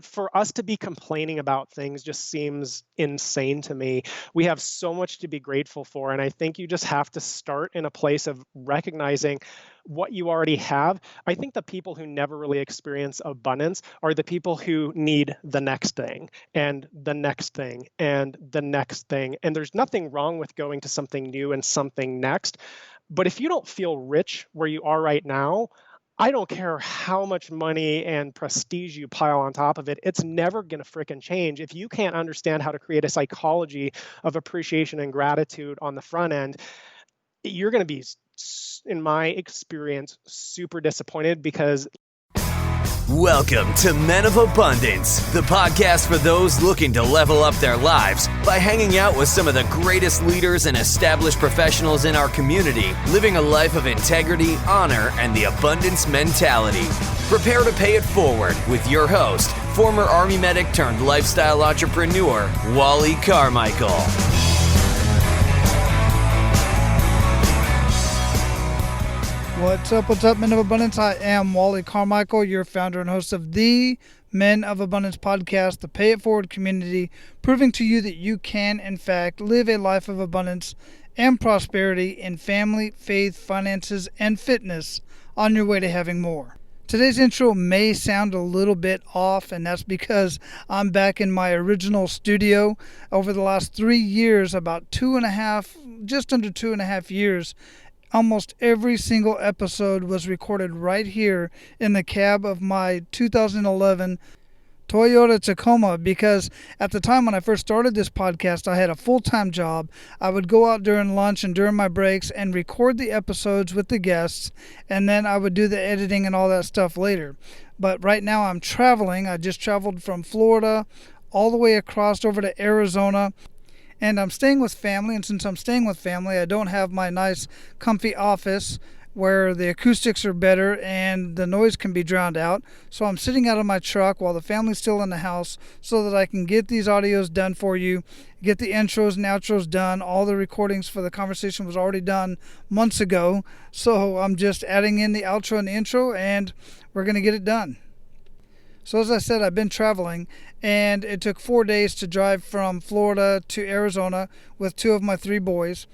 for us to be complaining about things just seems insane to me. We have so much to be grateful for. And I think you just have to start in a place of recognizing what you already have. I think the people who never really experience abundance are the people who need the next thing and the next thing and the next thing. And there's nothing wrong with going to something new and something next. But if you don't feel rich where you are right now, I don't care how much money and prestige you pile on top of it, it's never going to frickin' change if you can't understand how to create a psychology of appreciation and gratitude on the front end. You're going to be, in my experience, super disappointed because Welcome to Men of Abundance, the podcast for those looking to level up their lives by hanging out with some of the greatest leaders and established professionals in our community, living a life of integrity, honor, and the abundance mentality. Prepare to pay it forward with your host, former Army medic turned lifestyle entrepreneur, Wally Carmichael. What's up, Men of Abundance? I am Wally Carmichael, your founder and host of the Men of Abundance podcast, the Pay It Forward community, proving to you that you can, in fact, live a life of abundance and prosperity in family, faith, finances, and fitness on your way to having more. Today's intro may sound a little bit off, and that's because I'm back in my original studio. Over the last 3 years, about just under 2.5 years, almost every single episode was recorded right here in the cab of my 2011 Toyota Tacoma, because at the time when I first started this podcast, I had a full-time job. I would go out during lunch and during my breaks and record the episodes with the guests, and then I would do the editing and all that stuff later. But right now I'm traveling. I just traveled from Florida all the way across over to Arizona. And I'm staying with family, and since I'm staying with family, I don't have my nice, comfy office where the acoustics are better and the noise can be drowned out. So I'm sitting out of my truck while the family's still in the house so that I can get these audios done for you, get the intros and outros done. All the recordings for the conversation was already done months ago. So I'm just adding in the outro and the intro, and we're going to get it done. So as I said, I've been traveling, and it took 4 days to drive from Florida to Arizona with 2 of my 3 boys.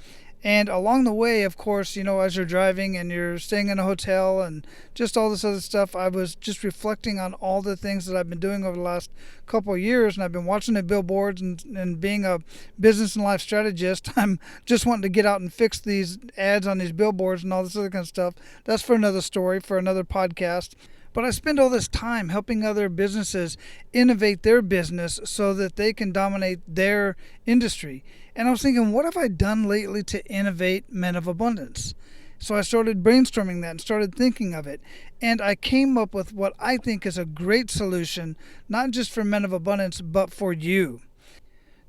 And along the way, of course, as you're driving and you're staying in a hotel and just all this other stuff, I was just reflecting on all the things that I've been doing over the last couple of years. And I've been watching the billboards, and being a business and life strategist, I'm just wanting to get out and fix these ads on these billboards and all this other kind of stuff. That's for another story, for another podcast. But I spend all this time helping other businesses innovate their business so that they can dominate their industry. And I was thinking, what have I done lately to innovate Men of Abundance? So I started brainstorming that and started thinking of it. And I came up with what I think is a great solution, not just for Men of Abundance, but for you.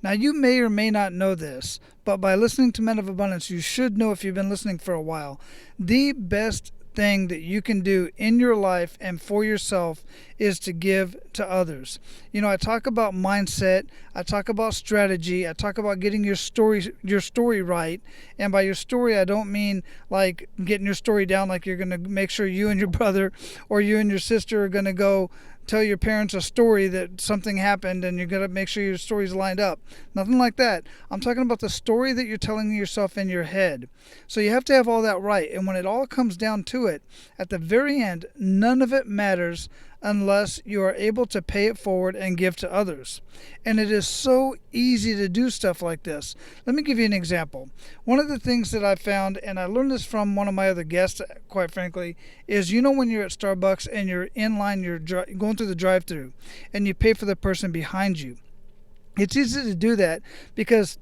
Now, you may or may not know this, but by listening to Men of Abundance, you should know, if you've been listening for a while, the best thing that you can do in your life and for yourself is to give to others. I talk about mindset, I talk about strategy, I talk about getting your story right. And by your story, I don't mean like getting your story down like you're going to make sure you and your brother or you and your sister are going to go tell your parents a story that something happened and you're going to make sure your story's lined up. Nothing like that. I'm talking about the story that you're telling yourself in your head. So you have to have all that right. And when it all comes down to it, at the very end, none of it matters unless you are able to pay it forward and give to others. And it is so easy to do stuff like this. Let me give you an example. One of the things that I found, and I learned this from one of my other guests, quite frankly, is when you're at Starbucks and you're in line, you're going through the drive-thru, and you pay for the person behind you. It's easy to do that because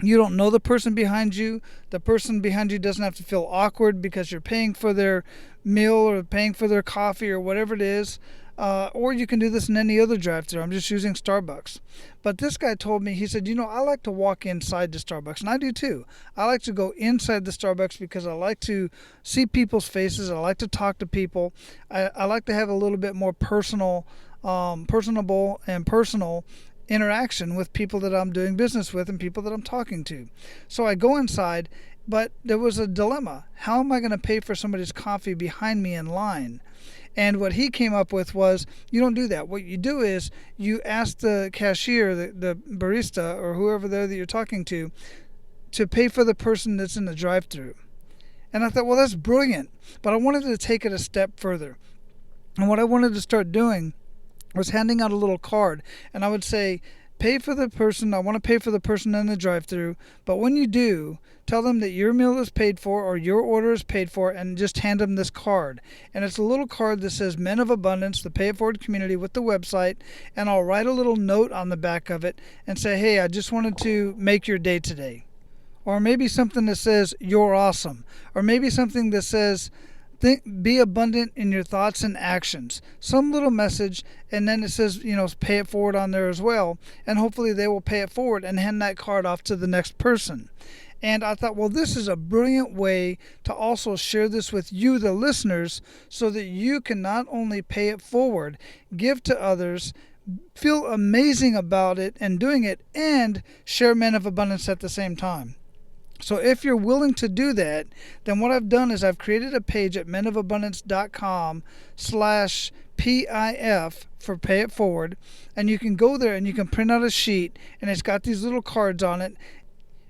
you don't know the person behind you. The person behind you doesn't have to feel awkward because you're paying for their meal or paying for their coffee or whatever it is. Or you can do this in any other drive-thru. I'm just using Starbucks. But this guy told me, he said, I like to walk inside the Starbucks, and I do too. I like to go inside the Starbucks because I like to see people's faces. I like to talk to people. I like to have a little bit more personable and personal interaction with people that I'm doing business with and people that I'm talking to. So I go inside, but there was a dilemma. How am I going to pay for somebody's coffee behind me in line? And what he came up with was, you don't do that. What you do is you ask the cashier, the barista, or whoever there that you're talking to pay for the person that's in the drive-thru. And I thought, well, that's brilliant. But I wanted to take it a step further. And what I wanted to start doing was handing out a little card. And I would say, pay for the person. I want to pay for the person in the drive-thru. But when you do, tell them that your meal is paid for or your order is paid for, and just hand them this card. And it's a little card that says Men of Abundance, the Pay It Forward community, with the website. And I'll write a little note on the back of it and say, hey, I just wanted to make your day today. Or maybe something that says, you're awesome. Or maybe something that says, be abundant in your thoughts and actions. Some little message, and then it says, pay it forward on there as well. And hopefully they will pay it forward and hand that card off to the next person. And I thought, well, this is a brilliant way to also share this with you, the listeners, so that you can not only pay it forward, give to others, feel amazing about it and doing it, and share Men of Abundance at the same time. So if you're willing to do that, then what I've done is I've created a page at menofabundance.com/PIF for Pay It Forward. And you can go there and you can print out a sheet, and it's got these little cards on it.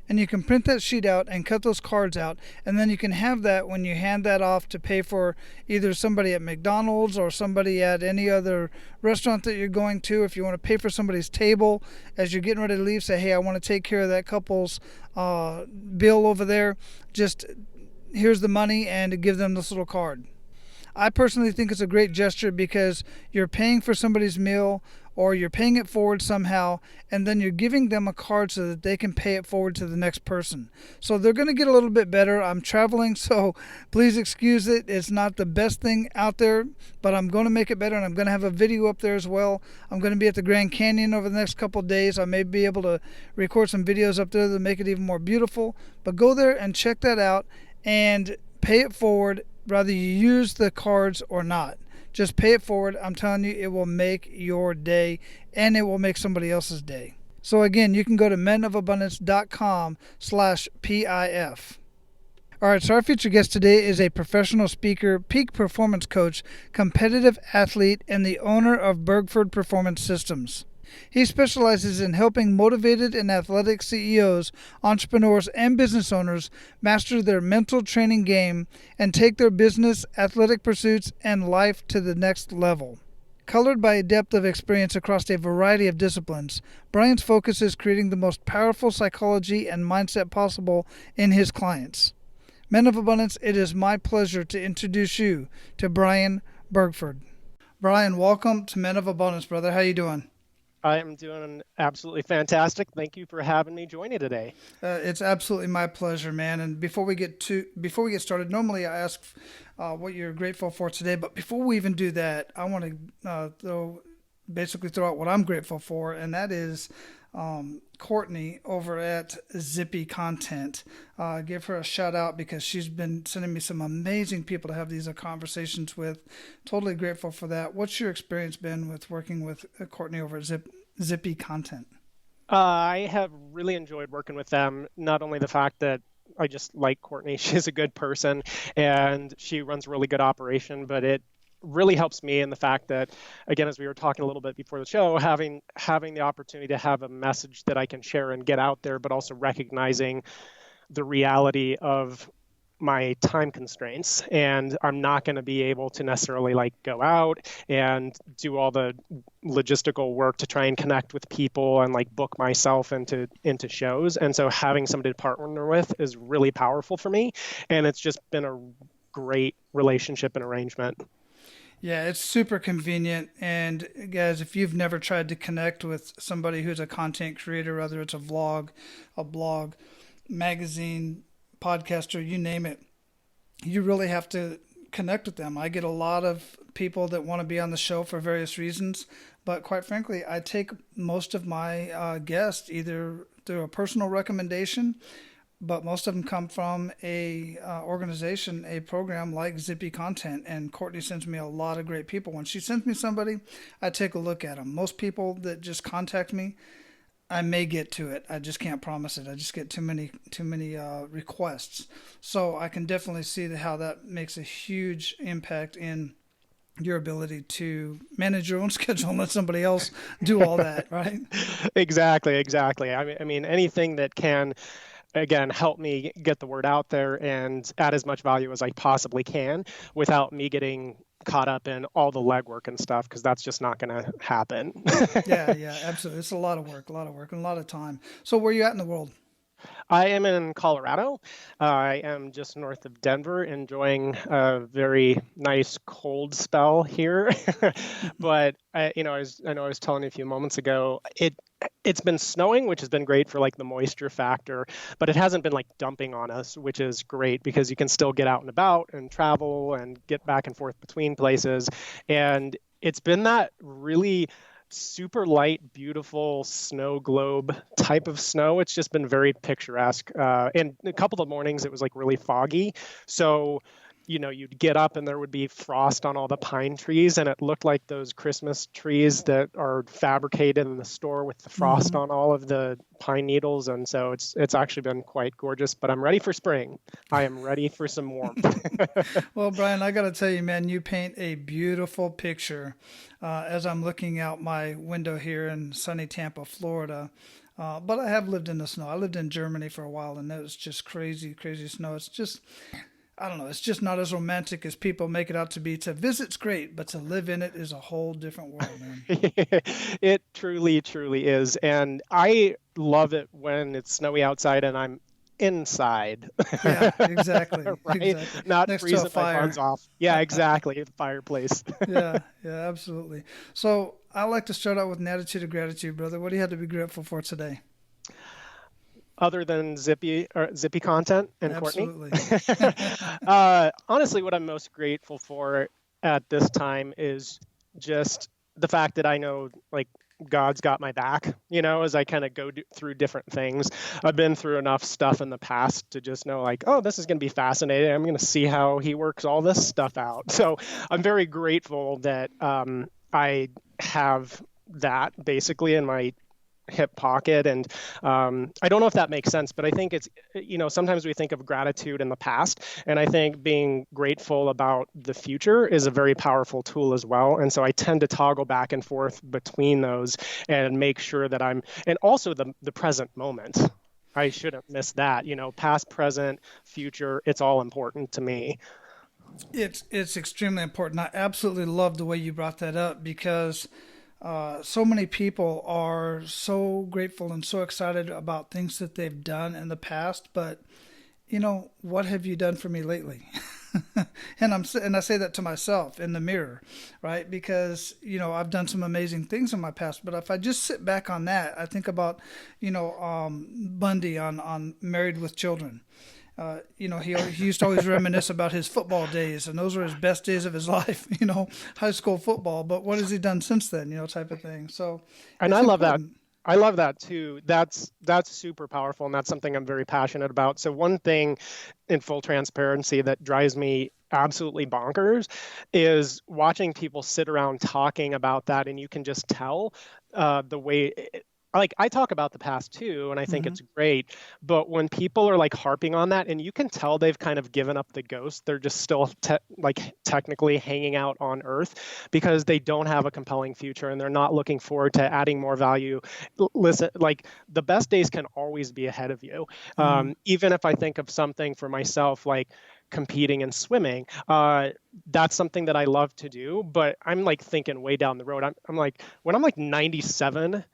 And you can print that sheet out and cut those cards out. And then you can have that when you hand that off to pay for either somebody at McDonald's or somebody at any other restaurant that you're going to. If you want to pay for somebody's table as you're getting ready to leave, say, hey, I want to take care of that couple's bill over there. Just here's the money, and give them this little card. I personally think it's a great gesture because you're paying for somebody's meal, or you're paying it forward somehow, and then you're giving them a card so that they can pay it forward to the next person. So they're going to get a little bit better. I'm traveling, so please excuse it. It's not the best thing out there, but I'm going to make it better, and I'm going to have a video up there as well. I'm going to be at the Grand Canyon over the next couple of days. I may be able to record some videos up there that make it even more beautiful. But go there and check that out and pay it forward, whether you use the cards or not. Just pay it forward. I'm telling you, it will make your day, and it will make somebody else's day. So again, you can go to menofabundance.com/PIF. All right, so our featured guest today is a professional speaker, peak performance coach, competitive athlete, and the owner of Bergford Performance Systems. He specializes in helping motivated and athletic CEOs, entrepreneurs, and business owners master their mental training game and take their business, athletic pursuits, and life to the next level. Colored by a depth of experience across a variety of disciplines, Brian's focus is creating the most powerful psychology and mindset possible in his clients. Men of Abundance, it is my pleasure to introduce you to Brian Bergford. Brian, welcome to Men of Abundance, brother. How you doing? I am doing absolutely fantastic. Thank you for having me join you today. It's absolutely my pleasure, man. And before we get started, normally I ask what you're grateful for today. But before we even do that, I want to throw out what I'm grateful for, and that is Courtney over at Zippy Content. Give her a shout out because she's been sending me some amazing people to have these conversations with. Totally grateful for that. What's your experience been with working with Courtney over at Zippy Content? I have really enjoyed working with them. Not only the fact that I just like Courtney, she's a good person and she runs a really good operation, but it really helps me in the fact that, again, as we were talking a little bit before the show, having the opportunity to have a message that I can share and get out there, but also recognizing the reality of my time constraints, and I'm not going to be able to necessarily go out and do all the logistical work to try and connect with people and book myself into shows. And so having somebody to partner with is really powerful for me, and it's just been a great relationship and arrangement. Yeah, it's super convenient. And guys, if you've never tried to connect with somebody who's a content creator, whether it's a vlog, a blog, magazine, podcaster, you name it, you really have to connect with them. I get a lot of people that want to be on the show for various reasons, but quite frankly, I take most of my guests either through a personal recommendation, but most of them come from a organization, a program like Zippy Content, and Courtney sends me a lot of great people. When she sends me somebody, I take a look at them. Most people that just contact me, I may get to it. I just can't promise it. I just get too many requests. So I can definitely see how that makes a huge impact in your ability to manage your own schedule and let somebody else do all that, right? Exactly. I mean, anything that can, again, help me get the word out there and add as much value as I possibly can without me getting caught up in all the legwork and stuff, because that's just not going to happen. Yeah, absolutely. It's a lot of work, and a lot of time. So where are you at in the world? I am in Colorado. I am just north of Denver, enjoying a very nice cold spell here. But I know I was telling you a few moments ago, it's been snowing, which has been great for like the moisture factor, but it hasn't been like dumping on us, which is great because you can still get out and about and travel and get back and forth between places. And it's been that really super light, beautiful snow globe type of snow. It's just been very picturesque. And a couple of mornings, it was like really foggy. So, you'd get up and there would be frost on all the pine trees, and it looked like those Christmas trees that are fabricated in the store with the frost on all of the pine needles. And so it's actually been quite gorgeous, but I'm ready for spring. I am ready for some warmth. Well, Brian, I got to tell you, man, you paint a beautiful picture as I'm looking out my window here in sunny Tampa, Florida. But I have lived in the snow. I lived in Germany for a while, and it was just crazy, crazy snow. It's just, I don't know, it's just not as romantic as people make it out to be. To visit's great, but to live in it is a whole different world, man. It truly, truly is. And I love it when it's snowy outside and I'm inside. Yeah, exactly. Right? Exactly. Not Next to a freezing my fire. buns off. Yeah, exactly. The fireplace. Yeah, absolutely. So I like to start out with an attitude of gratitude, brother. What do you have to be grateful for today? Other than Zippy content and Absolutely. Courtney. Honestly, what I'm most grateful for at this time is just the fact that I know, like, God's got my back, as I kind of go through different things. I've been through enough stuff in the past to just know, like, oh, this is going to be fascinating. I'm going to see how he works all this stuff out. So I'm very grateful that I have that basically in my hip pocket. And I don't know if that makes sense, but I think it's, sometimes we think of gratitude in the past, and I think being grateful about the future is a very powerful tool as well. And so I tend to toggle back and forth between those and make sure that and also the present moment. I shouldn't miss that, past, present, future, it's all important to me. It's extremely important. I absolutely love the way you brought that up because so many people are so grateful and so excited about things that they've done in the past, but what have you done for me lately? and I say that to myself in the mirror, right? Because I've done some amazing things in my past, but if I just sit back on that, I think about Bundy on Married with Children. He used to always reminisce about his football days, and those were his best days of his life, high school football. But what has he done since then, type of thing. So, and I love that. I love that too. That's super powerful, and that's something I'm very passionate about. So one thing, in full transparency, that drives me absolutely bonkers is watching people sit around talking about that, and you can just tell the way. Like, I talk about the past too, and I think it's great, but when people are like harping on that, and you can tell they've kind of given up the ghost, they're just still technically hanging out on Earth because they don't have a compelling future and they're not looking forward to adding more value. Listen, like, the best days can always be ahead of you. Even if I think of something for myself, like competing in swimming, that's something that I love to do, but I'm like thinking way down the road. I'm like, when I'm like 97,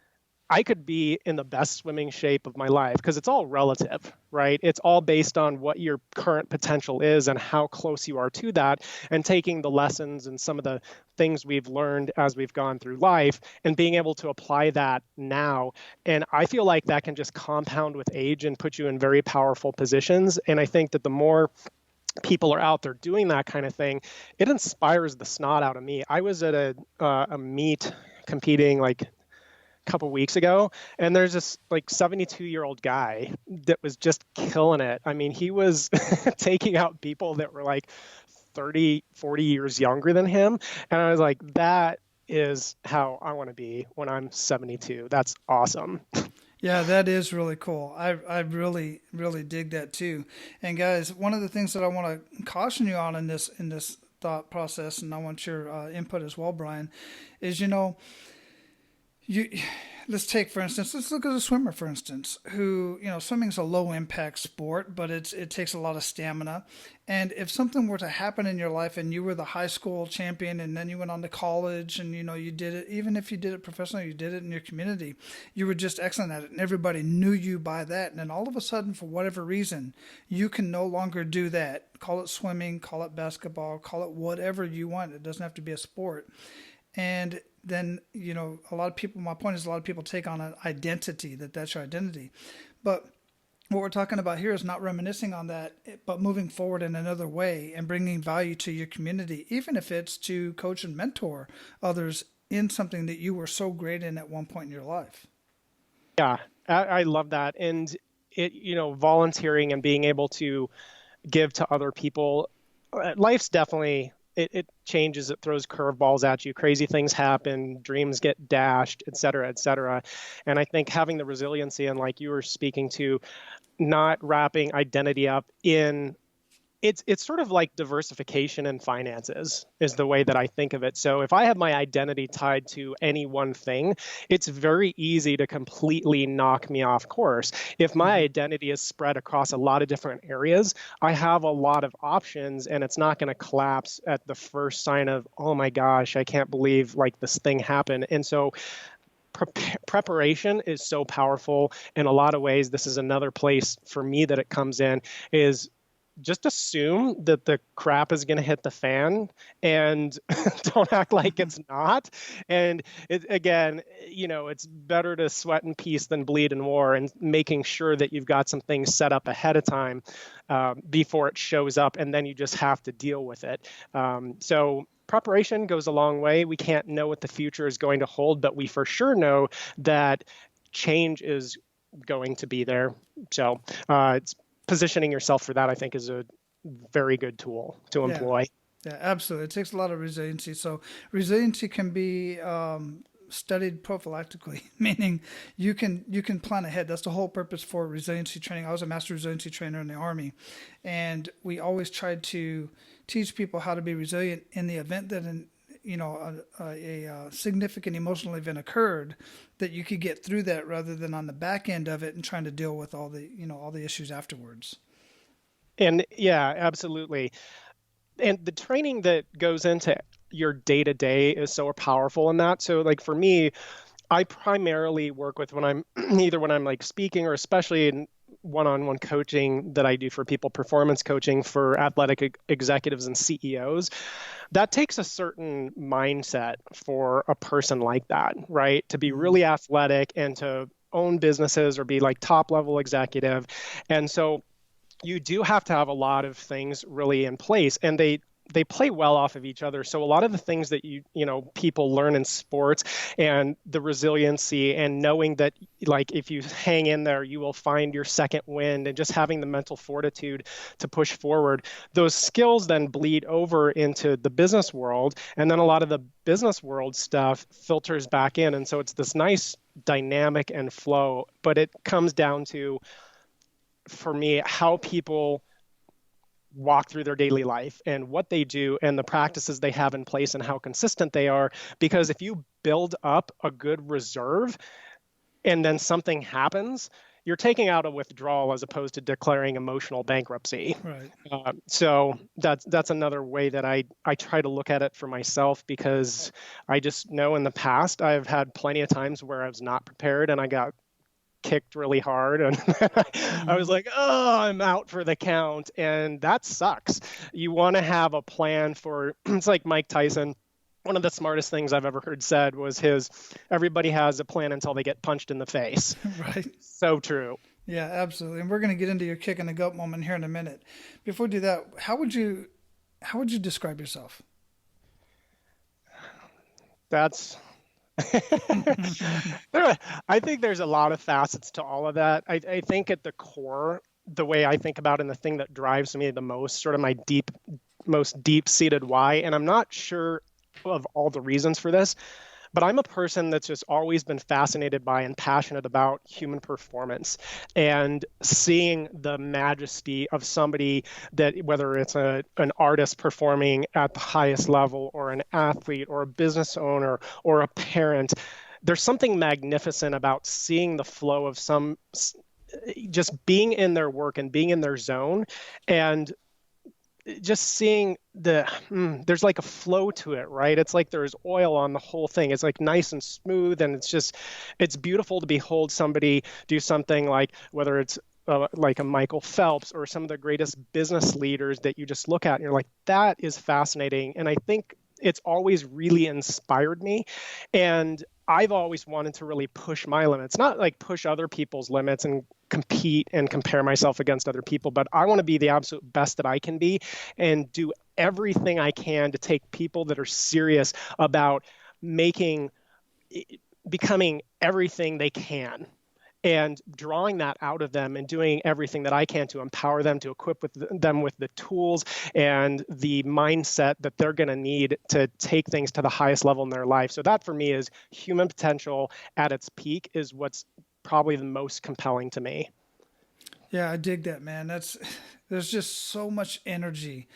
I could be in the best swimming shape of my life, because it's all relative, right? It's all based on what your current potential is and how close you are to that, and taking the lessons and some of the things we've learned as we've gone through life and being able to apply that now. And I feel like that can just compound with age and put you in very powerful positions. And I think that the more people are out there doing that kind of thing, it inspires the snot out of me. I was at a meet competing like couple weeks ago, and there's this like 72-year-old guy that was just killing it. I mean, he was taking out people that were like 30, 40 years younger than him. And I was like, that is how I want to be when I'm 72. That's awesome. Yeah, that is really cool. I really, really dig that too. And guys, one of the things that I want to caution you on in this thought process, and I want your input as well, Brian, is, you let's take, for instance, let's look at a swimmer, for instance, who, swimming is a low impact sport, but it takes a lot of stamina. And if something were to happen in your life and you were the high school champion and then you went on to college and, you did it, even if you did it professionally, you did it in your community, you were just excellent at it and everybody knew you by that. And then all of a sudden, for whatever reason, you can no longer do that. Call it swimming, call it basketball, call it whatever you want. It doesn't have to be a sport. And then, a lot of people, my point is a lot of people take on an identity, that's your identity. But what we're talking about here is not reminiscing on that, but moving forward in another way and bringing value to your community, even if it's to coach and mentor others in something that you were so great in at one point in your life. Yeah, I love that. And volunteering and being able to give to other people, life's definitely, it changes, it throws curveballs at you, crazy things happen, dreams get dashed, et cetera, et cetera. And I think having the resiliency and, like you were speaking to, not wrapping identity up in, it's sort of like diversification in finances is the way that I think of it. So if I have my identity tied to any one thing, it's very easy to completely knock me off course. If my identity is spread across a lot of different areas, I have a lot of options, and it's not going to collapse at the first sign of, oh my gosh, I can't believe like this thing happened. And so preparation is so powerful in a lot of ways. This is another place for me that it comes in, is just assume that the crap is going to hit the fan and don't act like it's not. And again, it's better to sweat in peace than bleed in war, and making sure that you've got some things set up ahead of time before it shows up, and then you just have to deal with it. So preparation goes a long way. We can't know what the future is going to hold, but we for sure know that change is going to be there. So it's positioning yourself for that, I think, is a very good tool to employ. Yeah, absolutely. It takes a lot of resiliency. So resiliency can be studied prophylactically, meaning you can plan ahead. That's the whole purpose for resiliency training. I was a master resiliency trainer in the Army, and we always tried to teach people how to be resilient in the event that a significant emotional event occurred, that you could get through that rather than on the back end of it and trying to deal with all the issues afterwards. And yeah, absolutely. And the training that goes into your day-to-day is so powerful in that. So like for me, I primarily work with when I'm like speaking, or especially in one-on-one coaching that I do for people, performance coaching for athletic executives and CEOs. That takes a certain mindset for a person like that, right? To be really athletic and to own businesses or be like top level executive. And so you do have to have a lot of things really in place, and they play well off of each other. So a lot of the things that people learn in sports, and the resiliency and knowing that like if you hang in there, you will find your second wind, and just having the mental fortitude to push forward, those skills then bleed over into the business world. And then a lot of the business world stuff filters back in. And so it's this nice dynamic and flow, but it comes down to, for me, how people walk through their daily life and what they do and the practices they have in place and how consistent they are. Because if you build up a good reserve and then something happens, you're taking out a withdrawal as opposed to declaring emotional bankruptcy. Right. So that's another way that I try to look at it for myself, because I just know in the past I've had plenty of times where I was not prepared and I got kicked really hard, and I was like, oh, I'm out for the count, and that sucks. You want to have a plan for, it's like Mike Tyson. One of the smartest things I've ever heard said was everybody has a plan until they get punched in the face. Right. So true. Yeah, absolutely. And we're going to get into your kick in the gut moment here in a minute. Before we do that, how would you describe yourself? I think there's a lot of facets to all of that. I think at the core, the way I think about it, and the thing that drives me the most, sort of my most deep-seated why, and I'm not sure of all the reasons for this, but I'm a person that's just always been fascinated by and passionate about human performance and seeing the majesty of somebody that, whether it's an artist performing at the highest level, or an athlete, or a business owner, or a parent. There's something magnificent about seeing the flow of just being in their work and being in their zone, and just seeing there's like a flow to it, right? It's like there's oil on the whole thing. It's like nice and smooth, and it's beautiful to behold somebody do something, like whether it's like a Michael Phelps or some of the greatest business leaders that you just look at and you're like, that is fascinating. And I think it's always really inspired me. And I've always wanted to really push my limits, not like push other people's limits and compete and compare myself against other people, but I want to be the absolute best that I can be and do everything I can to take people that are serious about becoming everything they can, and drawing that out of them and doing everything that I can to empower them, to equip them with the tools and the mindset that they're going to need to take things to the highest level in their life. So that for me is human potential at its peak, is what's probably the most compelling to me. Yeah, I dig that, man. There's just so much energy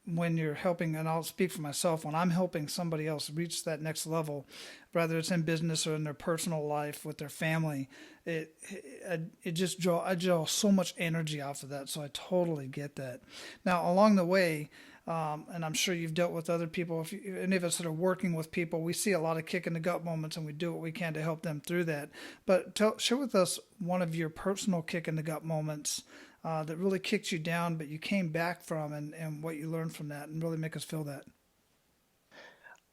when you're helping, and I'll speak for myself, when I'm helping somebody else reach that next level, whether it's in business or in their personal life with their family, I draw so much energy off of that. So I totally get that. Now, along the way, and I'm sure you've dealt with other people. If any of us that are working with people, we see a lot of kick in the gut moments, and we do what we can to help them through that. But share with us one of your personal kick in the gut moments that really kicked you down, but you came back from, and what you learned from that, and really make us feel that.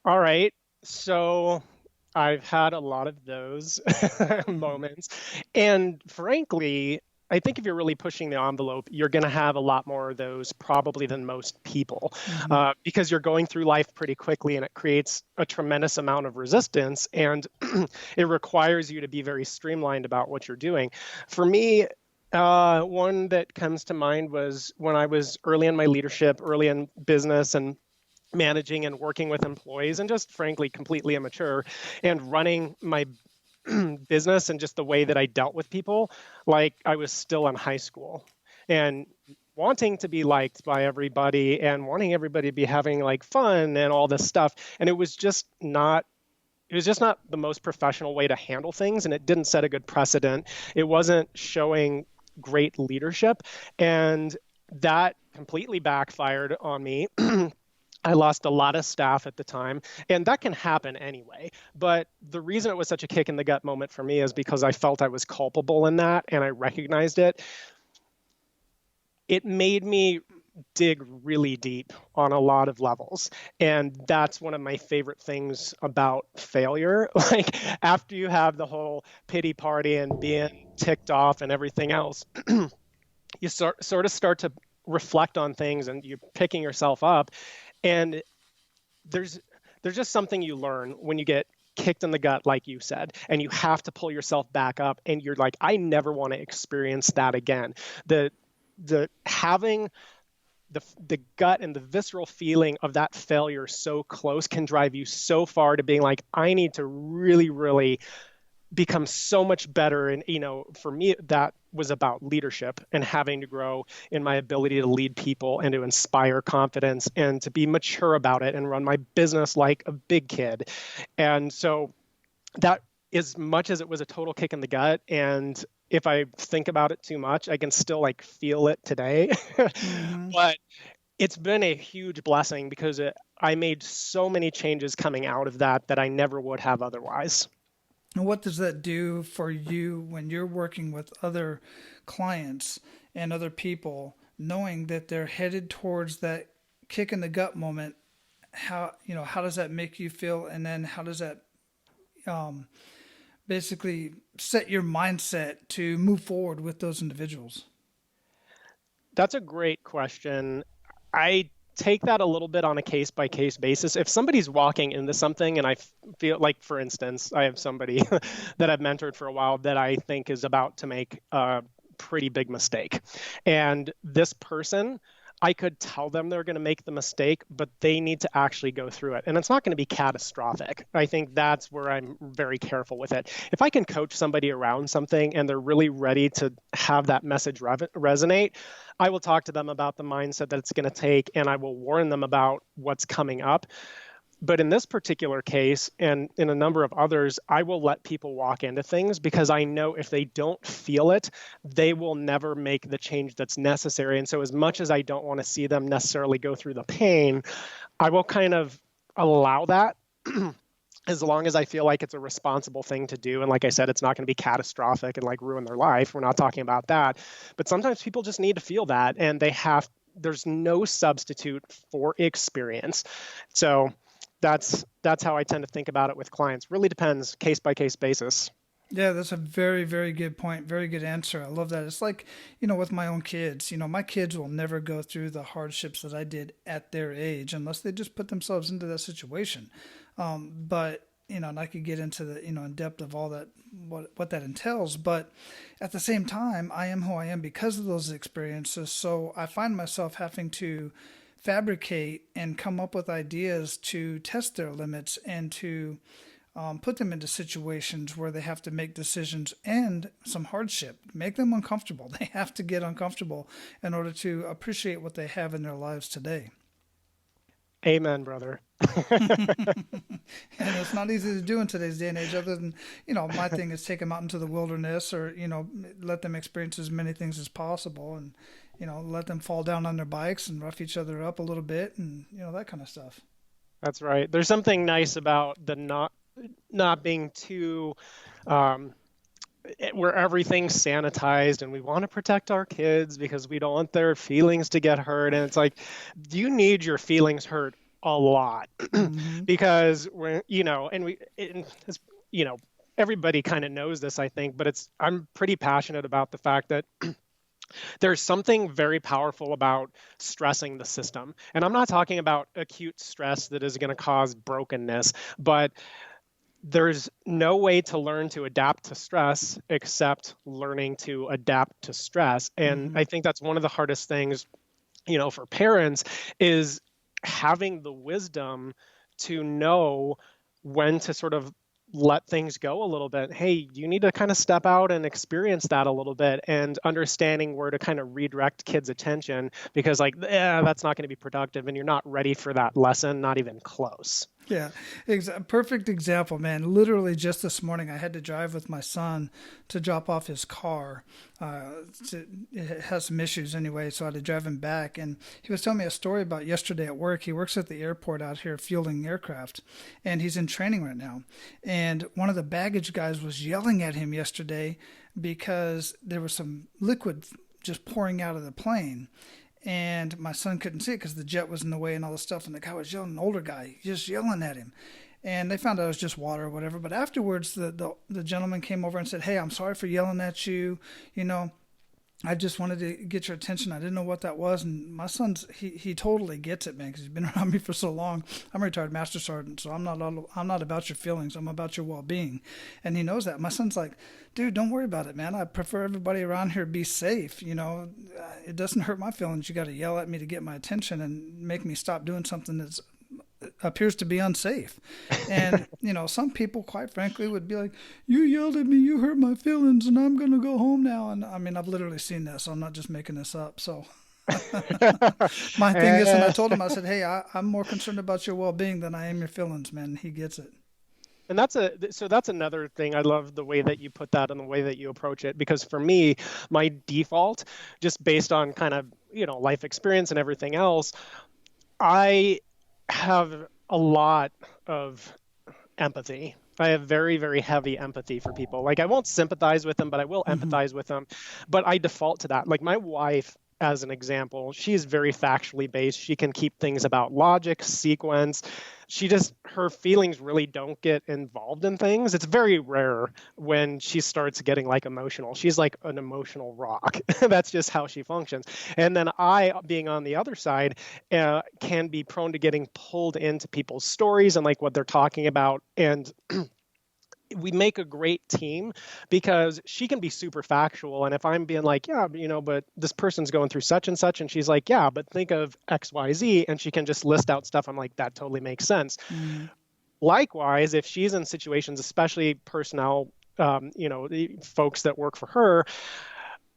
All right. So I've had a lot of those moments. And frankly, I think if you're really pushing the envelope, you're going to have a lot more of those probably than most people, because you're going through life pretty quickly, and it creates a tremendous amount of resistance, and it requires you to be very streamlined about what you're doing. For me, one that comes to mind was when I was early in my leadership, early in business, and managing and working with employees, and just frankly completely immature, and running my business and just the way that I dealt with people like I was still in high school, and wanting to be liked by everybody and wanting everybody to be having like fun and all this stuff. And it was just not the most professional way to handle things, and it didn't set a good precedent. It wasn't showing great leadership, and that completely backfired on me. I lost a lot of staff at the time, and that can happen anyway. But the reason it was such a kick in the gut moment for me is because I felt I was culpable in that, and I recognized it. It made me dig really deep on a lot of levels. And that's one of my favorite things about failure. Like, after you have the whole pity party and being ticked off and everything else, you sort of start to reflect on things, and you're picking yourself up. And there's just something you learn when you get kicked in the gut, like you said, and you have to pull yourself back up, and you're like, I never want to experience that again. The having the gut and the visceral feeling of that failure so close can drive you so far to being like, I need to really, really become so much better. And, for me, that was about leadership and having to grow in my ability to lead people and to inspire confidence and to be mature about it and run my business like a big kid. And so that, as much as it was a total kick in the gut, and if I think about it too much, I can still like feel it today. But it's been a huge blessing, because I made so many changes coming out of that I never would have otherwise. And what does that do for you when you're working with other clients and other people, knowing that they're headed towards that kick in the gut moment? How does that make you feel? And then how does that basically set your mindset to move forward with those individuals? That's a great question. I take that a little bit on a case-by-case basis. If somebody's walking into something, and I feel like, for instance, I have somebody that I've mentored for a while that I think is about to make a pretty big mistake. And this person, I could tell them they're going to make the mistake, but they need to actually go through it. And it's not going to be catastrophic. I think that's where I'm very careful with it. If I can coach somebody around something and they're really ready to have that message resonate, I will talk to them about the mindset that it's going to take, and I will warn them about what's coming up. But in this particular case, and in a number of others, I will let people walk into things because I know if they don't feel it, they will never make the change that's necessary. And so as much as I don't want to see them necessarily go through the pain, I will kind of allow that as long as I feel like it's a responsible thing to do. And like I said, it's not going to be catastrophic and like ruin their life. We're not talking about that. But sometimes people just need to feel that, and there's no substitute for experience. So that's how I tend to think about it with clients. Really depends, case by case basis. Yeah, that's a very, very good point. Very good answer. I love that. It's like, with my own kids, my kids will never go through the hardships that I did at their age unless they just put themselves into that situation. But, and I could get into the, in depth of all that, what that entails. But at the same time, I am who I am because of those experiences. So I find myself having to fabricate and come up with ideas to test their limits and to put them into situations where they have to make decisions and some hardship, make them uncomfortable. They have to get uncomfortable in order to appreciate what they have in their lives today. Amen, brother. And it's not easy to do in today's day and age, other than, my thing is take them out into the wilderness or, let them experience as many things as possible and, let them fall down on their bikes and rough each other up a little bit and, that kind of stuff. That's right. There's something nice about the not being too where everything's sanitized, and we want to protect our kids because we don't want their feelings to get hurt. And it's like, you need your feelings hurt a lot because we're, everybody kind of knows this, I think, but I'm pretty passionate about the fact that there's something very powerful about stressing the system. And I'm not talking about acute stress that is going to cause brokenness, but there's no way to learn to adapt to stress except learning to adapt to stress. And I think that's one of the hardest things, for parents is having the wisdom to know when to sort of let things go a little bit. Hey, you need to kind of step out and experience that a little bit, and understanding where to kind of redirect kids' attention because that's not going to be productive and you're not ready for that lesson, not even close. Yeah, perfect example, man. Literally just this morning, I had to drive with my son to drop off his car. It has some issues anyway, so I had to drive him back. And he was telling me a story about yesterday at work. He works at the airport out here fueling aircraft, and he's in training right now. And one of the baggage guys was yelling at him yesterday because there was some liquid just pouring out of the plane. And my son couldn't see it because the jet was in the way and all this stuff. And the guy was yelling, an older guy, just yelling at him. And they found out it was just water or whatever. But afterwards, the gentleman came over and said, "Hey, I'm sorry for yelling at you. I just wanted to get your attention. I didn't know what that was." And my son's, he totally gets it, man, because he's been around me for so long. I'm a retired master sergeant, so I'm not about your feelings. I'm about your well-being. And he knows that. My son's like, "Dude, don't worry about it, man. I prefer everybody around here be safe. It doesn't hurt my feelings. You got to yell at me to get my attention and make me stop doing something that's appears to be unsafe." And some people, quite frankly, would be like, "You yelled at me, you hurt my feelings, and I'm gonna go home now." And I mean, I've literally seen this, so I'm not just making this up. So my thing is, and I told him, I said, "Hey, I'm more concerned about your well-being than I am your feelings, man." He gets it. And that's another thing. I love the way that you put that and the way that you approach it, because for me, my default, just based on kind of, life experience and everything else, I have a lot of empathy. I have very, very heavy empathy for people. Like, I won't sympathize with them, but I will empathize with them. But I default to that. Like, my wife, as an example, she's very factually based. She can keep things about logic, sequence. Her feelings really don't get involved in things. It's very rare when she starts getting emotional. She's like an emotional rock. That's just how she functions. And then I, being on the other side, can be prone to getting pulled into people's stories and what they're talking about. And we make a great team because she can be super factual. And if I'm being like, yeah, but this person's going through such and such, and she's like, yeah, but think of XYZ, and she can just list out stuff. I'm like, that totally makes sense. Mm-hmm. Likewise, if she's in situations, especially personnel, the folks that work for her,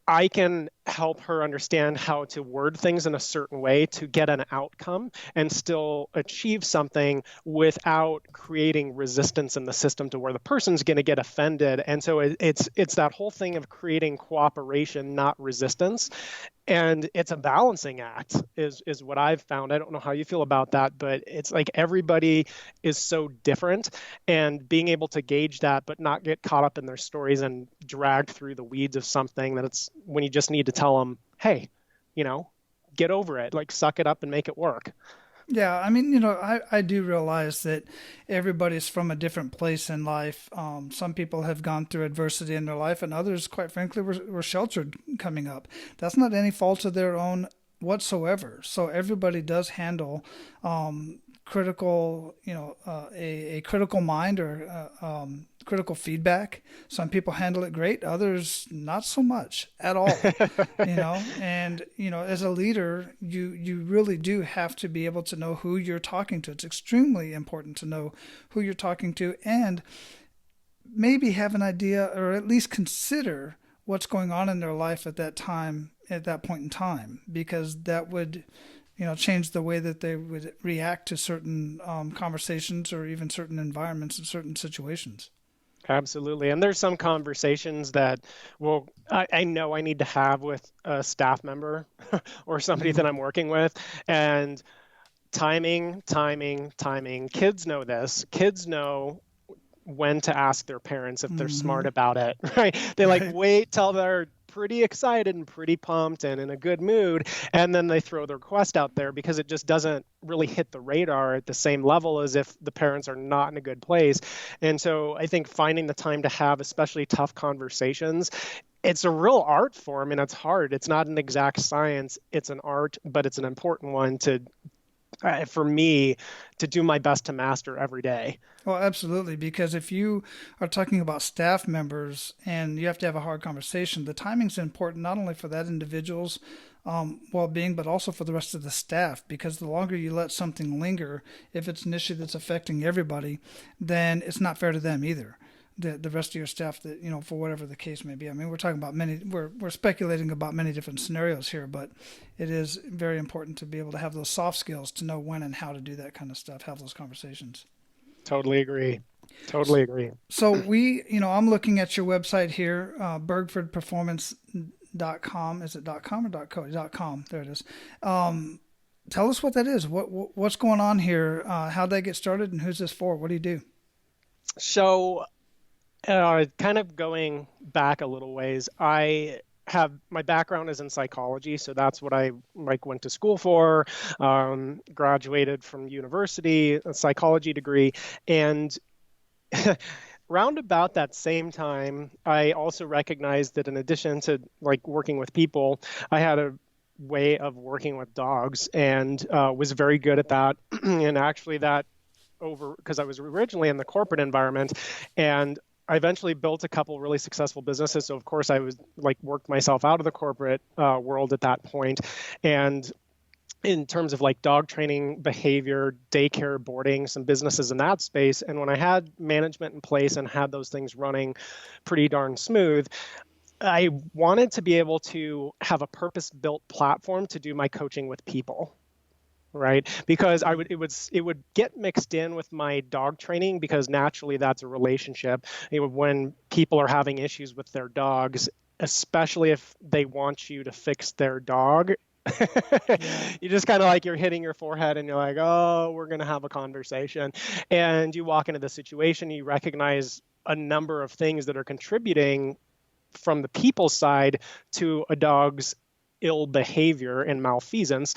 I can help her understand how to word things in a certain way to get an outcome and still achieve something without creating resistance in the system to where the person's going to get offended. And so it's that whole thing of creating cooperation, not resistance. And it's a balancing act is what I've found. I don't know how you feel about that, but it's like everybody is so different, and being able to gauge that but not get caught up in their stories and dragged through the weeds of something that it's when you just need to tell them, hey, get over it, like suck it up and make it work. Yeah, I mean, I do realize that everybody's from a different place in life. Some people have gone through adversity in their life, and others, quite frankly, were sheltered coming up. That's not any fault of their own whatsoever. So everybody does handle critical, a critical mind or critical feedback. Some people handle it great, others not so much at all. And as a leader, you really do have to be able to know who you're talking to. It's extremely important to know who you're talking to, and maybe have an idea or at least consider what's going on in their life at that time, at that point in time, because that would change the way that they would react to certain conversations or even certain environments and certain situations. Absolutely. And there's some conversations that, well, I know I need to have with a staff member or somebody that I'm working with. And timing. Kids know this. Kids know when to ask their parents if they're smart about it, right? They wait till they're pretty excited and pretty pumped and in a good mood, and then they throw the request out there because it just doesn't really hit the radar at the same level as if the parents are not in a good place. And so I think finding the time to have especially tough conversations, it's a real art form, and it's hard. It's not an exact science. It's an art, but it's an important one for me to do my best to master every day. Well, absolutely, because if you are talking about staff members and you have to have a hard conversation, the timing's important not only for that individual's well-being, but also for the rest of the staff, because the longer you let something linger, if it's an issue that's affecting everybody, then it's not fair to them either. The rest of your staff, that for whatever the case may be. I mean, we're talking about we're speculating about many different scenarios here, but it is very important to be able to have those soft skills to know when and how to do that kind of stuff, have those conversations. Totally agree. So I'm looking at your website here, bergfordperformance.com. Is it .com or .co? .com. There it is. Tell us what that is. What's going on here? How'd that get started, and who's this for? What do you do? So, kind of going back a little ways, I have my background is in psychology, so that's what I went to school for, graduated from university, a psychology degree, and round about that same time, I also recognized that in addition to working with people, I had a way of working with dogs, and was very good at that. And actually that because I was originally in the corporate environment, and I eventually built a couple really successful businesses. So of course I was worked myself out of the corporate world at that point. And in terms of dog training, behavior, daycare, boarding, some businesses in that space. And when I had management in place and had those things running pretty darn smooth, I wanted to be able to have a purpose-built platform to do my coaching with people. Right, because it would get mixed in with my dog training, because naturally that's a relationship. When people are having issues with their dogs, especially if they want you to fix their dog, you just kind of you're hitting your forehead and you're like, oh, we're going to have a conversation. And you walk into the situation, you recognize a number of things that are contributing from the people's side to a dog's ill behavior and malfeasance.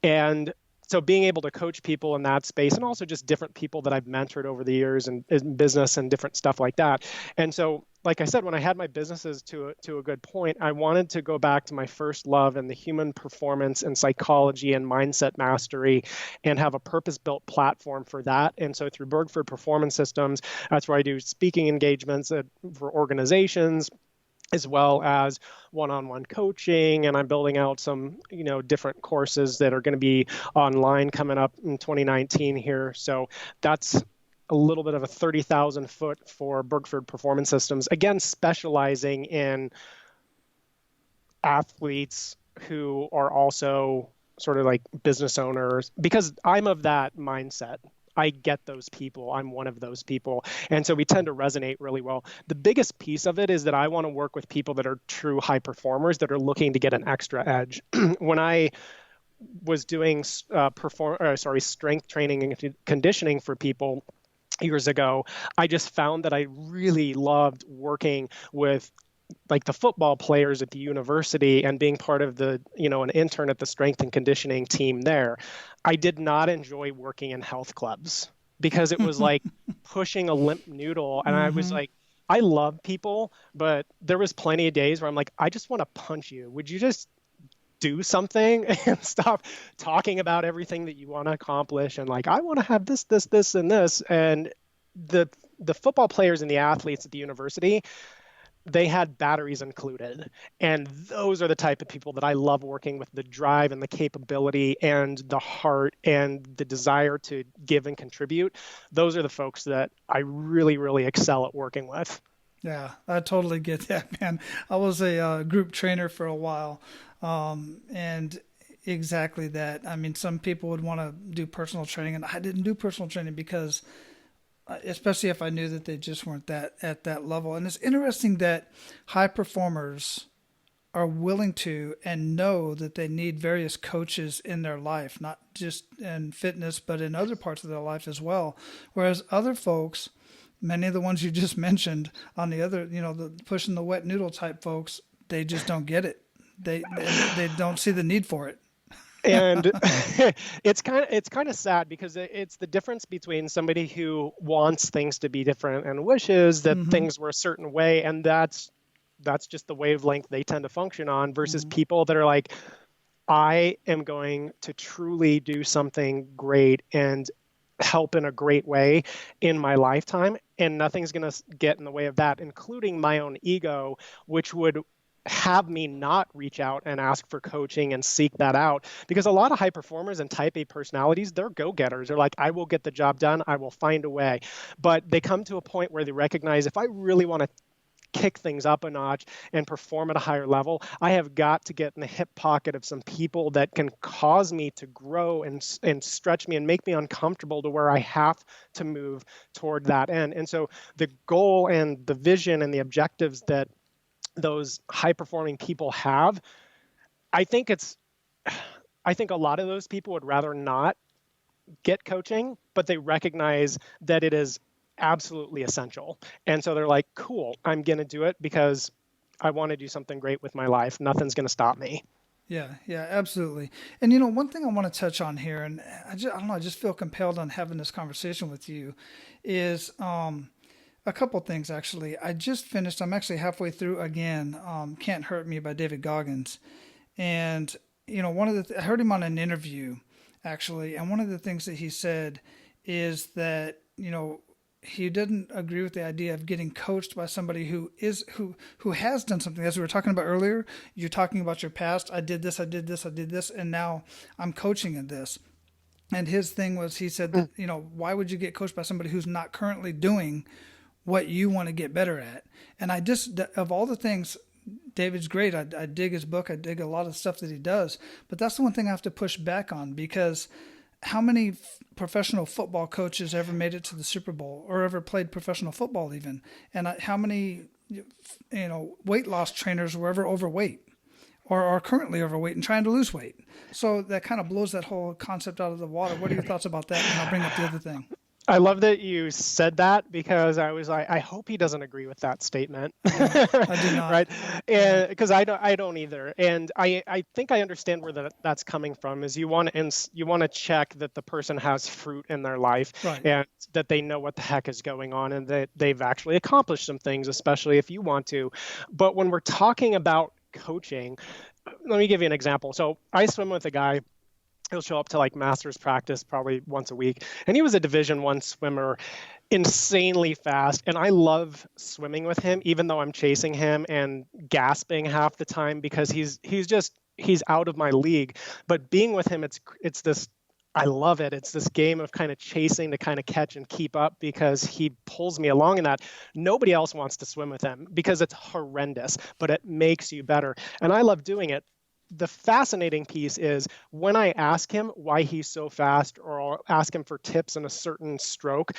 And so being able to coach people in that space, and also just different people that I've mentored over the years in business and different stuff like that. And so like I said, when I had my businesses to a good point, I wanted to go back to my first love and the human performance and psychology and mindset mastery and have a purpose-built platform for that. And so through Bergford Performance Systems, that's where I do speaking engagements for organizations, as well as one-on-one coaching, and I'm building out some, different courses that are going to be online coming up in 2019 here. So that's a little bit of a 30,000 foot for Bergford Performance Systems, again, specializing in athletes who are also sort of like business owners, because I'm of that mindset. I get those people. I'm one of those people. And so we tend to resonate really well. The biggest piece of it is that I want to work with people that are true high performers that are looking to get an extra edge. When I was doing strength training and conditioning for people years ago, I just found that I really loved working with like the football players at the university and being part of an intern at the strength and conditioning team there. I did not enjoy working in health clubs because it was like pushing a limp noodle. And I was like, I love people, but there was plenty of days where I'm like, I just want to punch you. Would you just do something and stop talking about everything that you want to accomplish? And like, I want to have this, and this. And the football players and the athletes at the university, they had batteries included. And those are the type of people that I love working with, the drive and the capability and the heart and the desire to give and contribute. Those are the folks that I really, really excel at working with. Yeah, I totally get that, man. I was a group trainer for a while, and exactly that. I mean, some people would want to do personal training, and I didn't do personal training because especially if I knew that they just weren't at that level. And it's interesting that high performers are willing to and know that they need various coaches in their life, not just in fitness, but in other parts of their life as well. Whereas other folks, many of the ones you just mentioned on the other, the pushing the wet noodle type folks, they just don't get it. They don't see the need for it. And it's kind of sad because it's the difference between somebody who wants things to be different and wishes that things were a certain way, and that's just the wavelength they tend to function on, versus people that are like, I am going to truly do something great and help in a great way in my lifetime, and nothing's going to get in the way of that, including my own ego, which would have me not reach out and ask for coaching and seek that out. Because a lot of high performers and type A personalities, they're go-getters. They're like, I will get the job done. I will find a way. But they come to a point where they recognize, if I really want to kick things up a notch and perform at a higher level, I have got to get in the hip pocket of some people that can cause me to grow and stretch me and make me uncomfortable to where I have to move toward that end. And so the goal and the vision and the objectives that those high-performing people have, I think a lot of those people would rather not get coaching, but they recognize that it is absolutely essential. And so they're like, cool, I'm going to do it because I want to do something great with my life. Nothing's going to stop me. Yeah, absolutely. And one thing I want to touch on here, and I don't know, I just feel compelled on having this conversation with you, is a couple things, actually. I just finished, I'm actually halfway through again, Can't Hurt Me by David Goggins. And, I heard him on an interview, actually, and one of the things that he said is that, he didn't agree with the idea of getting coached by somebody who has done something. As we were talking about earlier, you're talking about your past. I did this, and now I'm coaching in this. And his thing was, he said that, why would you get coached by somebody who's not currently doing what you want to get better at? And I just, of all the things, David's great. I dig his book. I dig a lot of stuff that he does. But that's the one thing I have to push back on, because how many professional football coaches ever made it to the Super Bowl or ever played professional football even? And how many, weight loss trainers were ever overweight or are currently overweight and trying to lose weight? So that kind of blows that whole concept out of the water. What are your thoughts about that? And I'll bring up the other thing. I love that you said that, because I was like, I hope he doesn't agree with that statement. Yeah, I do not. Right? Yeah. And because I don't either. And I think I understand where that's coming from, is you want to check that the person has fruit in their life, Right. and that they know what the heck is going on, and that they've actually accomplished some things, especially if you want to. But when we're talking about coaching, let me give you an example. So I swim with a guy. He'll show up to like masters practice probably once a week, and he was a Division I swimmer, insanely fast. And I love swimming with him, even though I'm chasing him and gasping half the time, because he's out of my league. But being with him, it's this, I love it. It's this game of kind of chasing to kind of catch and keep up, because he pulls me along in that. Nobody else wants to swim with him because it's horrendous, but it makes you better. And I love doing it. The fascinating piece is when I ask him why he's so fast, or I'll ask him for tips in a certain stroke,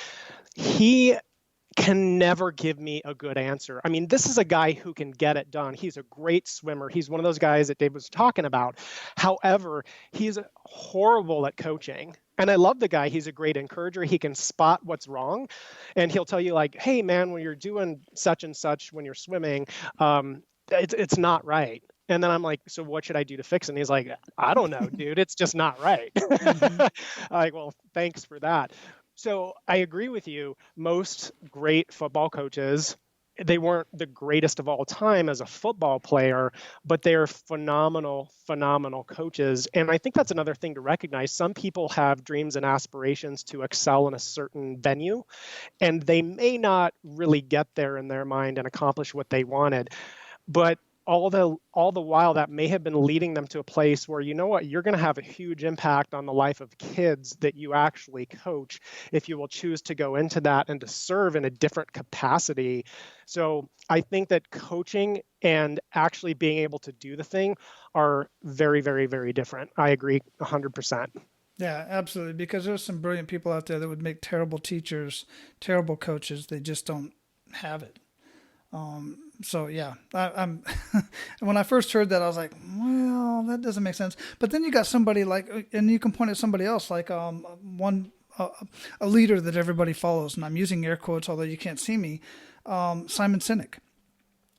he can never give me a good answer. I mean, this is a guy who can get it done. He's a great swimmer. He's one of those guys that Dave was talking about. However, he's horrible at coaching. And I love the guy. He's a great encourager. He can spot what's wrong. And he'll tell you like, hey, man, when you're doing such and such when you're swimming, it's not right. And then I'm like, so what should I do to fix it? And he's like, I don't know, dude. It's just not right. Mm-hmm. I'm like, well, thanks for that. So I agree with you. Most great football coaches, they weren't the greatest of all time as a football player, but they're phenomenal, phenomenal coaches. And I think that's another thing to recognize. Some people have dreams and aspirations to excel in a certain venue, and they may not really get there in their mind and accomplish what they wanted. But all the while, that may have been leading them to a place where, you know what, you're going to have a huge impact on the life of kids that you actually coach, if you will choose to go into that and to serve in a different capacity. So I think that coaching and actually being able to do the thing are very, very, very different. I agree 100%. Yeah, absolutely. Because there's some brilliant people out there that would make terrible teachers, terrible coaches. They just don't have it. So yeah, I'm when I first heard that, I was like, well, that doesn't make sense. But then you got somebody like, and you can point at somebody else, like a leader that everybody follows, and I'm using air quotes, although you can't see me. Simon Sinek,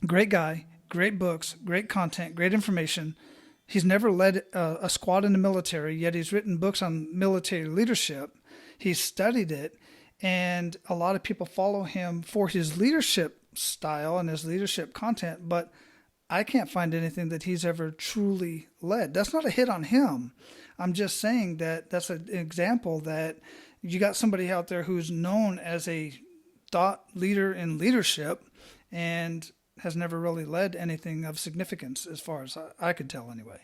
great guy, great books, great content, great information. He's never led a squad in the military, yet he's written books on military leadership. He's studied it, and a lot of people follow him for his leadership style and his leadership content, but I can't find anything that he's ever truly led. That's not a hit on him. I'm just saying that that's an example that you got somebody out there who's known as a thought leader in leadership and has never really led anything of significance, as far as I could tell anyway.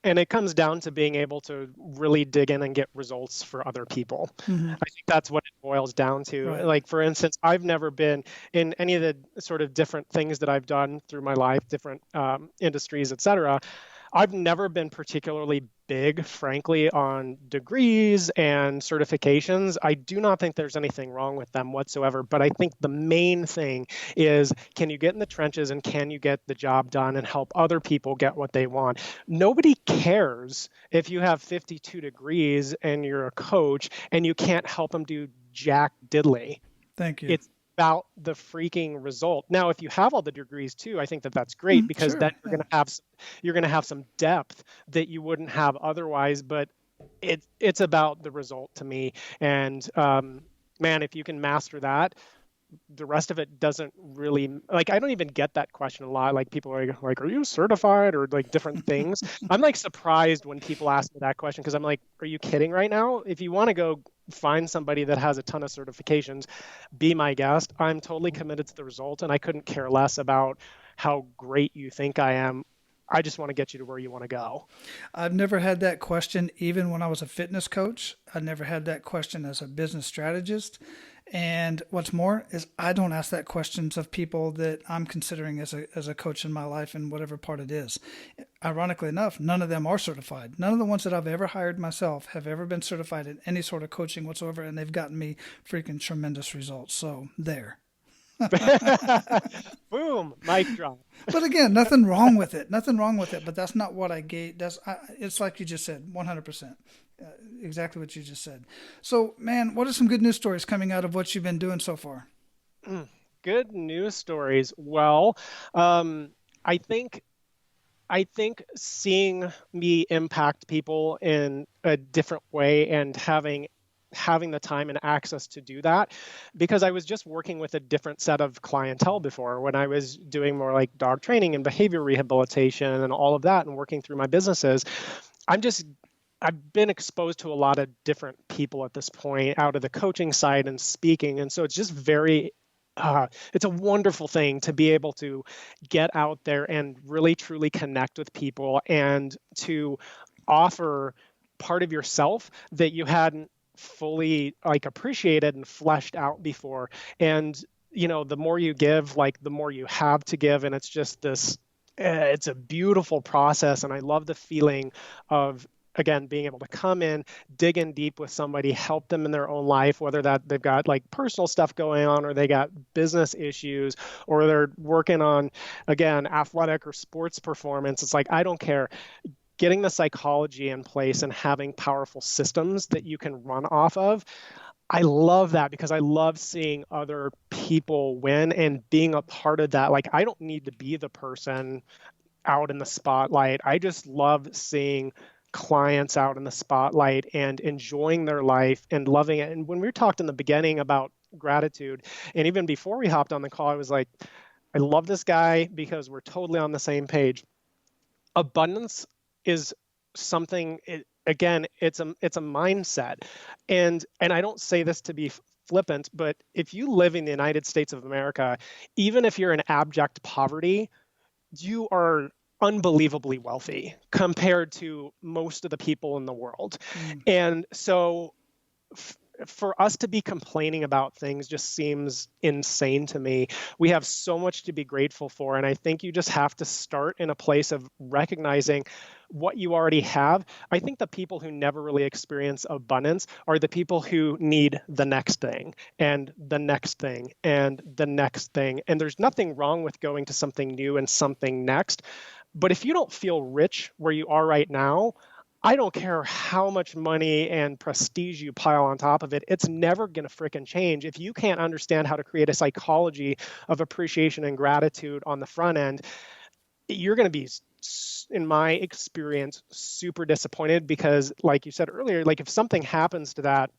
And it comes down to being able to really dig in and get results for other people. Mm-hmm. I think that's what it boils down to. Right. Like, for instance, I've never been in any of the sort of different things that I've done through my life, different industries, et cetera. I've never been particularly big, frankly, on degrees and certifications. I do not think there's anything wrong with them whatsoever. But I think the main thing is, can you get in the trenches and can you get the job done and help other people get what they want? Nobody cares if you have 52 degrees and you're a coach and you can't help them do jack diddly. Thank you. It's about the freaking result. Now, if you have all the degrees too, I think that that's great, because sure, then you're going to have some depth that you wouldn't have otherwise. But it's about the result to me. And man, if you can master that, the rest of it doesn't really, like, I don't even get that question a lot. Like, people are like, are you certified, or like different things? I'm like surprised when people ask me that question, because I'm like, are you kidding right now? If you want to go find somebody that has a ton of certifications, be my guest. I'm totally committed to the result, and I couldn't care less about how great you think I am. I just want to get you to where you want to go. I've never had that question, even when I was a fitness coach. I never had that question as a business strategist. And what's more is, I don't ask that questions of people that I'm considering as a coach in my life, in whatever part it is. Ironically enough, none of them are certified. None of the ones that I've ever hired myself have ever been certified in any sort of coaching whatsoever, and they've gotten me freaking tremendous results. So there. Boom, mic drop. But again, nothing wrong with it. Nothing wrong with it. But that's not what I gave. It's like you just said, 100%. Exactly what you just said. So, man, what are some good news stories coming out of what you've been doing so far? Good news stories. Well, um, I think I think seeing me impact people in a different way and having the time and access to do that, because I was just working with a different set of clientele before when I was doing more like dog training and behavior rehabilitation and all of that and working through my businesses. I'm just I've been exposed to a lot of different people at this point out of the coaching side and speaking. And so it's just it's a wonderful thing to be able to get out there and really truly connect with people and to offer part of yourself that you hadn't fully like appreciated and fleshed out before. And the more you give, like the more you have to give, and it's just this it's a beautiful process. And I love the feeling of, again, being able to come in, dig in deep with somebody, help them in their own life, whether that they've got like personal stuff going on or they got business issues or they're working on, again, athletic or sports performance. It's like, I don't care. Getting the psychology in place and having powerful systems that you can run off of. I love that because I love seeing other people win and being a part of that. Like, I don't need to be the person out in the spotlight. I just love seeing clients out in the spotlight and enjoying their life and loving it. And when we talked in the beginning about gratitude, and even before we hopped on the call, I was like, I love this guy because we're totally on the same page. Abundance is something, again, it's a mindset. And I don't say this to be flippant, but if you live in the United States of America, even if you're in abject poverty, you are unbelievably wealthy compared to most of the people in the world. And so for us to be complaining about things just seems insane to me. We have so much to be grateful for. And I think you just have to start in a place of recognizing what you already have. I think the people who never really experience abundance are the people who need the next thing and the next thing and the next thing. And there's nothing wrong with going to something new and something next. But if you don't feel rich where you are right now, I don't care how much money and prestige you pile on top of it, it's never going to frickin' change if you can't understand how to create a psychology of appreciation and gratitude on the front end. You're going to be, in my experience, super disappointed because, like you said earlier, like if something happens to that,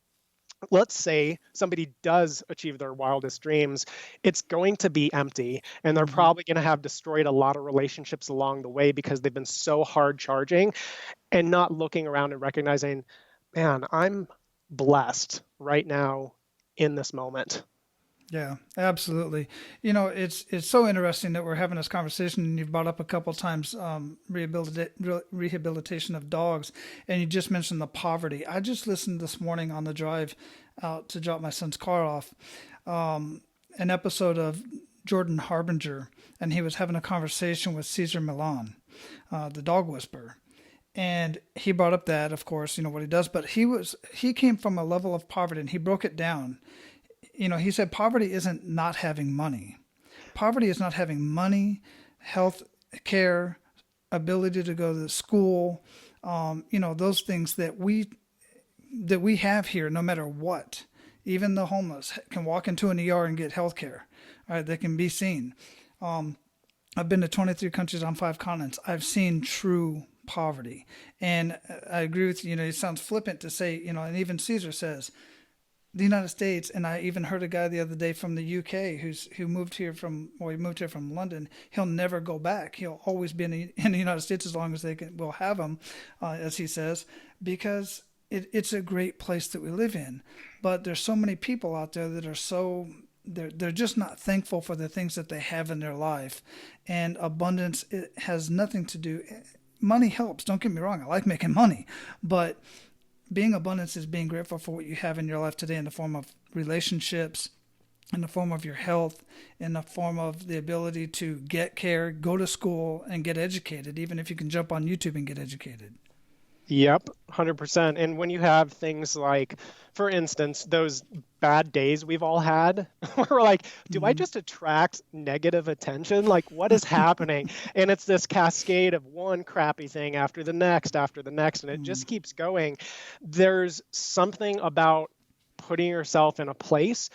let's say somebody does achieve their wildest dreams, it's going to be empty. And they're probably going to have destroyed a lot of relationships along the way because they've been so hard charging and not looking around and recognizing, man, I'm blessed right now in this moment. Yeah, absolutely. It's so interesting that we're having this conversation, and you've brought up a couple of times rehabilitation of dogs, and you just mentioned the poverty. I just listened this morning on the drive out to drop my son's car off, an episode of Jordan Harbinger, and he was having a conversation with Caesar Milan, the dog whisperer. And he brought up that, of course, what he does, but he came from a level of poverty, and he broke it down. He said poverty isn't not having money. Poverty is not having money, health care, ability to go to school, those things that we have here no matter what. Even the homeless can walk into an ER and get health care. All right, they can be seen. I've been to 23 countries on 5 continents. I've seen true poverty. And I agree with you. It sounds flippant to say, and even Caesar says, the United States, and I even heard a guy the other day from the UK who moved here from London. He'll never go back. He'll always be in the United States as long as will have him, as he says, because it's a great place that we live in. But there's so many people out there that are they're just not thankful for the things that they have in their life. And abundance, it has nothing to do. Money helps. Don't get me wrong. I like making money, but being abundance is being grateful for what you have in your life today in the form of relationships, in the form of your health, in the form of the ability to get care, go to school, and get educated, even if you can jump on YouTube and get educated. Yep, 100%. And when you have things like, for instance, those bad days we've all had, where we're like, do I Hmm. just attract negative attention? Like, what is happening? And it's this cascade of one crappy thing after the next, and it just keeps going. There's something about putting yourself in a place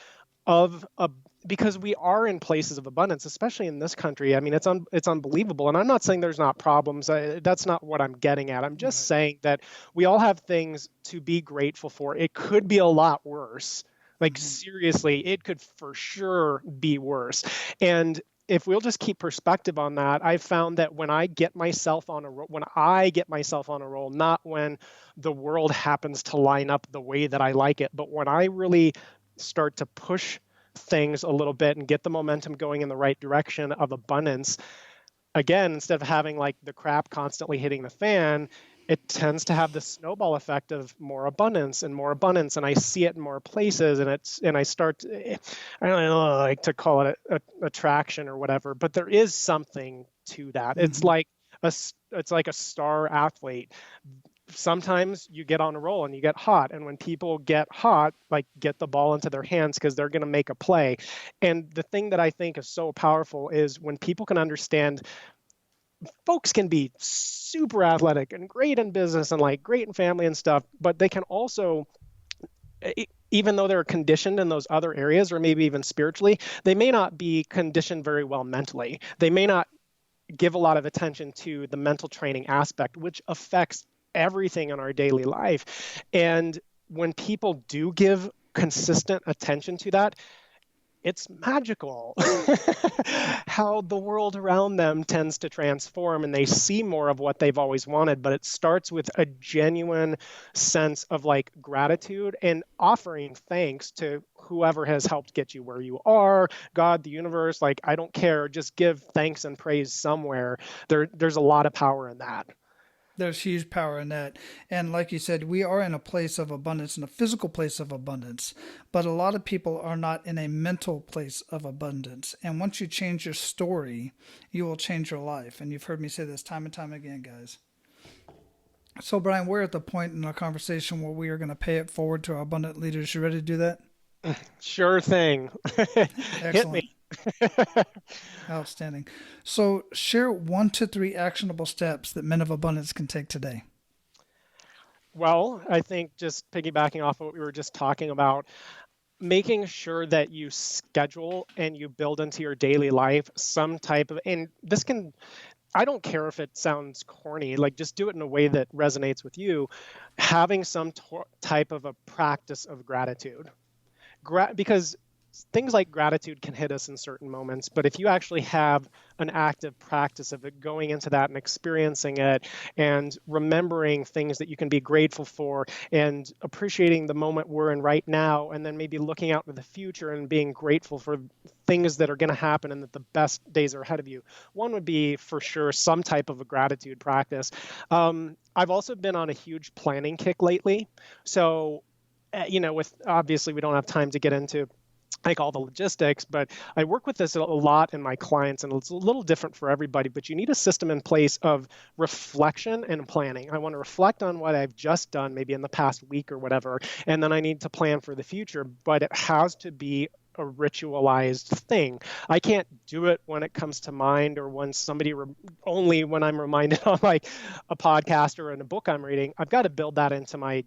of a because we are in places of abundance, especially in this country. I mean, it's unbelievable. And I'm not saying there's not problems. That's not what I'm getting at. I'm just Right. saying that we all have things to be grateful for. It could be a lot worse. Like Hmm. seriously, it could for sure be worse. And if we'll just keep perspective on that, I've found that when I get myself on a roll, not when the world happens to line up the way that I like it, but when I really start to push things a little bit and get the momentum going in the right direction of abundance, again, instead of having like the crap constantly hitting the fan, it tends to have the snowball effect of more abundance and more abundance. And I see it in more places, and I start, I don't know, like to call it attraction or whatever, but there is something to that. Hmm. It's like a star athlete. Sometimes you get on a roll and you get hot, and when people get hot, like, get the ball into their hands because they're going to make a play. And the thing that I think is so powerful is when people can understand, folks can be super athletic and great in business and like great in family and stuff, but they can also, even though they're conditioned in those other areas or maybe even spiritually, they may not be conditioned very well mentally. They may not give a lot of attention to the mental training aspect, which affects everything in our daily life. And when people do give consistent attention to that, it's magical how the world around them tends to transform and they see more of what they've always wanted. But it starts with a genuine sense of like gratitude and offering thanks to whoever has helped get you where you are, God, the universe. Like, I don't care, just give thanks and praise somewhere. There's a lot of power in that. There's huge power in that. And like you said, we are in a place of abundance, in a physical place of abundance. But a lot of people are not in a mental place of abundance. And once you change your story, you will change your life. And you've heard me say this time and time again, guys. So, Brian, we're at the point in our conversation where we are going to pay it forward to our abundant leaders. You ready to do that? Sure thing. Hit me. Excellent. Outstanding. So, share 1 to 3 actionable steps that men of abundance can take today. Well, I think just piggybacking off of what we were just talking about, making sure that you schedule and you build into your daily life some type of, and this can, I don't care if it sounds corny, like just do it in a way that resonates with you, having some type of a practice of gratitude. Because things like gratitude can hit us in certain moments, but if you actually have an active practice of it, going into that and experiencing it and remembering things that you can be grateful for and appreciating the moment we're in right now, and then maybe looking out into the future and being grateful for things that are going to happen and that the best days are ahead of you. One would be for sure some type of a gratitude practice. I've also been on a huge planning kick lately. So, with, obviously we don't have time to get into like all the logistics, but I work with this a lot in my clients, and it's a little different for everybody, but you need a system in place of reflection and planning. I want to reflect on what I've just done, maybe in the past week or whatever, and then I need to plan for the future, but it has to be a ritualized thing. I can't do it when it comes to mind or when only when I'm reminded on like a podcast or in a book I'm reading. I've got to build that into my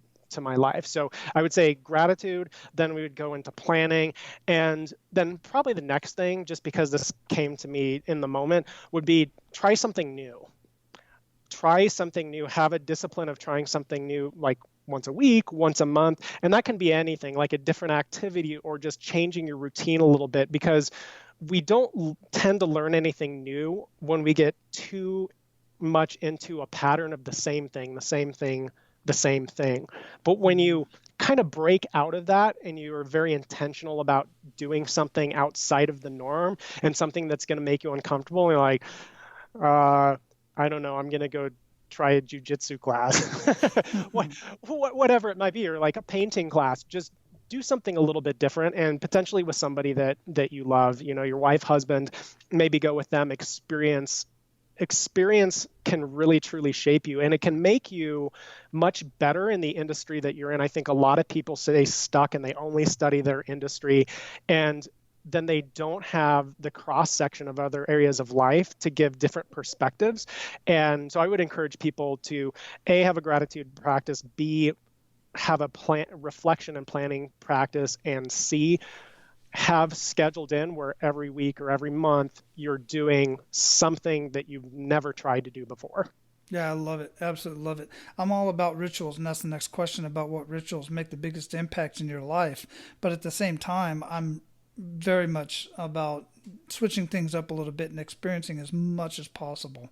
life. So I would say gratitude, then we would go into planning, and then probably the next thing, just because this came to me in the moment, would be try something new. Try something new, have a discipline of trying something new, like once a week, once a month, and that can be anything, like a different activity or just changing your routine a little bit, because we don't tend to learn anything new when we get too much into a pattern of the same thing, the same thing, the same thing. But when you kind of break out of that and you are very intentional about doing something outside of the norm and something that's going to make you uncomfortable, and you're like, I don't know, I'm going to go try a jujitsu class, whatever it might be, or like a painting class, just do something a little bit different, and potentially with somebody that you love, your wife, husband, maybe go with them, experience experience can really truly shape you, and it can make you much better in the industry that you're in. I think a lot of people stay stuck and they only study their industry, and then they don't have the cross section of other areas of life to give different perspectives. And so I would encourage people to A, have a gratitude practice, B, have a plan, reflection and planning practice, and C, have scheduled in where every week or every month you're doing something that you've never tried to do before. Yeah, I love it. Absolutely love it. I'm all about rituals, and that's the next question about what rituals make the biggest impact in your life. But at the same time, I'm very much about switching things up a little bit and experiencing as much as possible.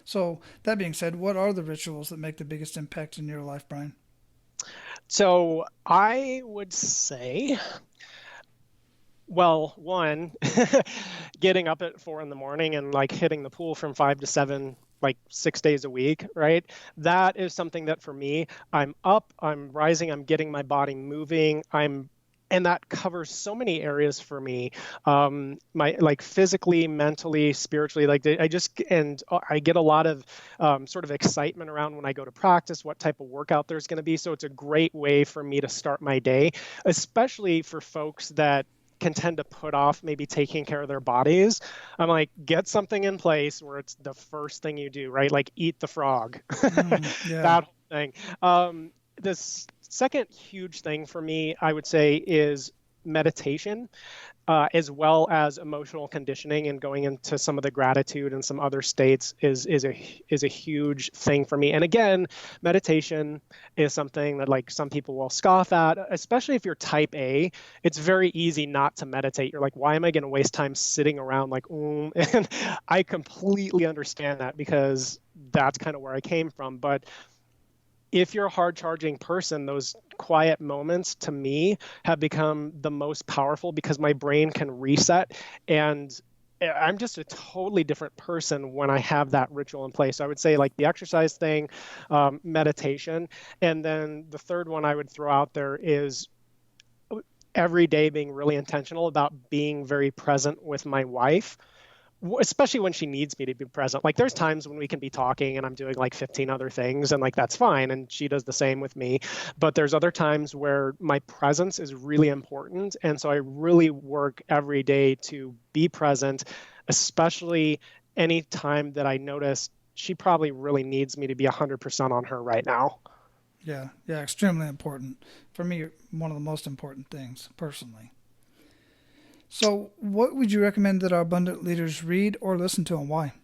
So that being said, what are the rituals that make the biggest impact in your life, Brian? So I would say, well, one, getting up at 4 a.m. and like hitting the pool from 5 to 7, like 6 days a week, right? That is something that for me, I'm up, I'm rising, I'm getting my body moving, and that covers so many areas for me, my like physically, mentally, spiritually. Like I get a lot of sort of excitement around when I go to practice, what type of workout there's going to be. So it's a great way for me to start my day, especially for folks that can tend to put off maybe taking care of their bodies. I'm like, get something in place where it's the first thing you do, right? Like eat the frog, Yeah. that whole thing. This second huge thing for me, I would say, is meditation, as well as emotional conditioning, and going into some of the gratitude and some other states is a huge thing for me. And again, meditation is something that like some people will scoff at, especially if you're type A. It's very easy not to meditate. You're like, why am I going to waste time sitting around like, and I completely understand that because that's kind of where I came from. But if you're a hard charging person, those quiet moments to me have become the most powerful because my brain can reset, and I'm just a totally different person when I have that ritual in place. So I would say like the exercise thing, meditation. And then the third one I would throw out there is every day being really intentional about being very present with my wife, especially when she needs me to be present. Like there's times when we can be talking and I'm doing like 15 other things and like that's fine, and she does the same with me. But there's other times where my presence is really important, and so I really work every day to be present, especially any time that I notice she probably really needs me to be 100% on her right now. Yeah, extremely important. For me, one of the most important things, personally. So, what would you recommend that our abundant leaders read or listen to, and why?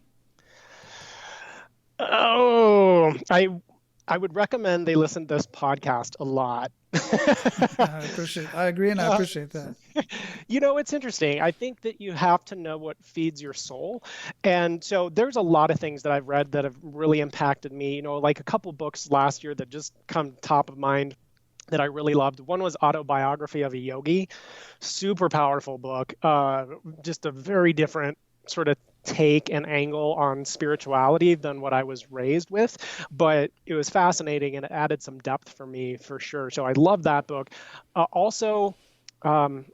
Oh, I would recommend they listen to this podcast a lot. I agree, and I appreciate that. It's interesting. I think that you have to know what feeds your soul. And so there's a lot of things that I've read that have really impacted me, like a couple books last year that just come top of mind that I really loved. One was Autobiography of a Yogi, super powerful book, just a very different sort of take and angle on spirituality than what I was raised with, but it was fascinating and it added some depth for me for sure. So I love that book. Also,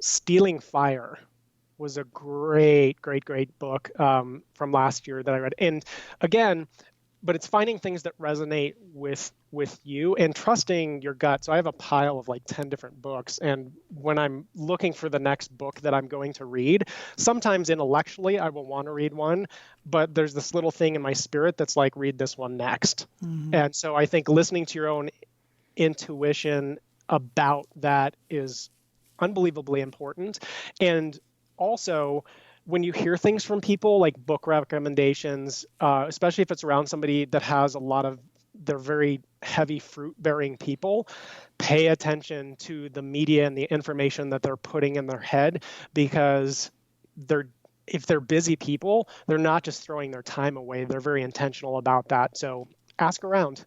Stealing Fire was a great book from last year that I read. And again, but it's finding things that resonate with you and trusting your gut. So I have a pile of like 10 different books. And when I'm looking for the next book that I'm going to read, sometimes intellectually I will want to read one, but there's this little thing in my spirit that's like, read this one next. Mm-hmm. And so I think listening to your own intuition about that is unbelievably important. And also, when you hear things from people like book recommendations, especially if it's around somebody that has a lot of, they're very heavy fruit bearing people, pay attention to the media and the information that they're putting in their head, because if they're busy people, they're not just throwing their time away. They're very intentional about that. So ask around.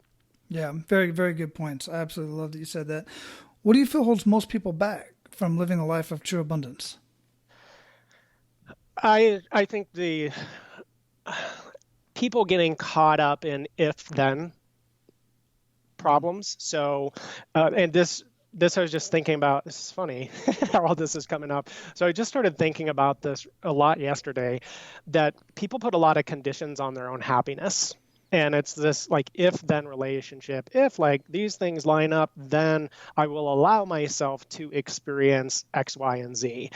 Yeah, very, very good points. I absolutely love that you said that. What do you feel holds most people back from living a life of true abundance? I think the people getting caught up in if-then problems. So, and this this I was just thinking about. This is funny how all this is coming up. So I just started thinking about this a lot yesterday, that people put a lot of conditions on their own happiness. And it's this like if then relationship. If like these things line up, then I will allow myself to experience X, Y, and Z.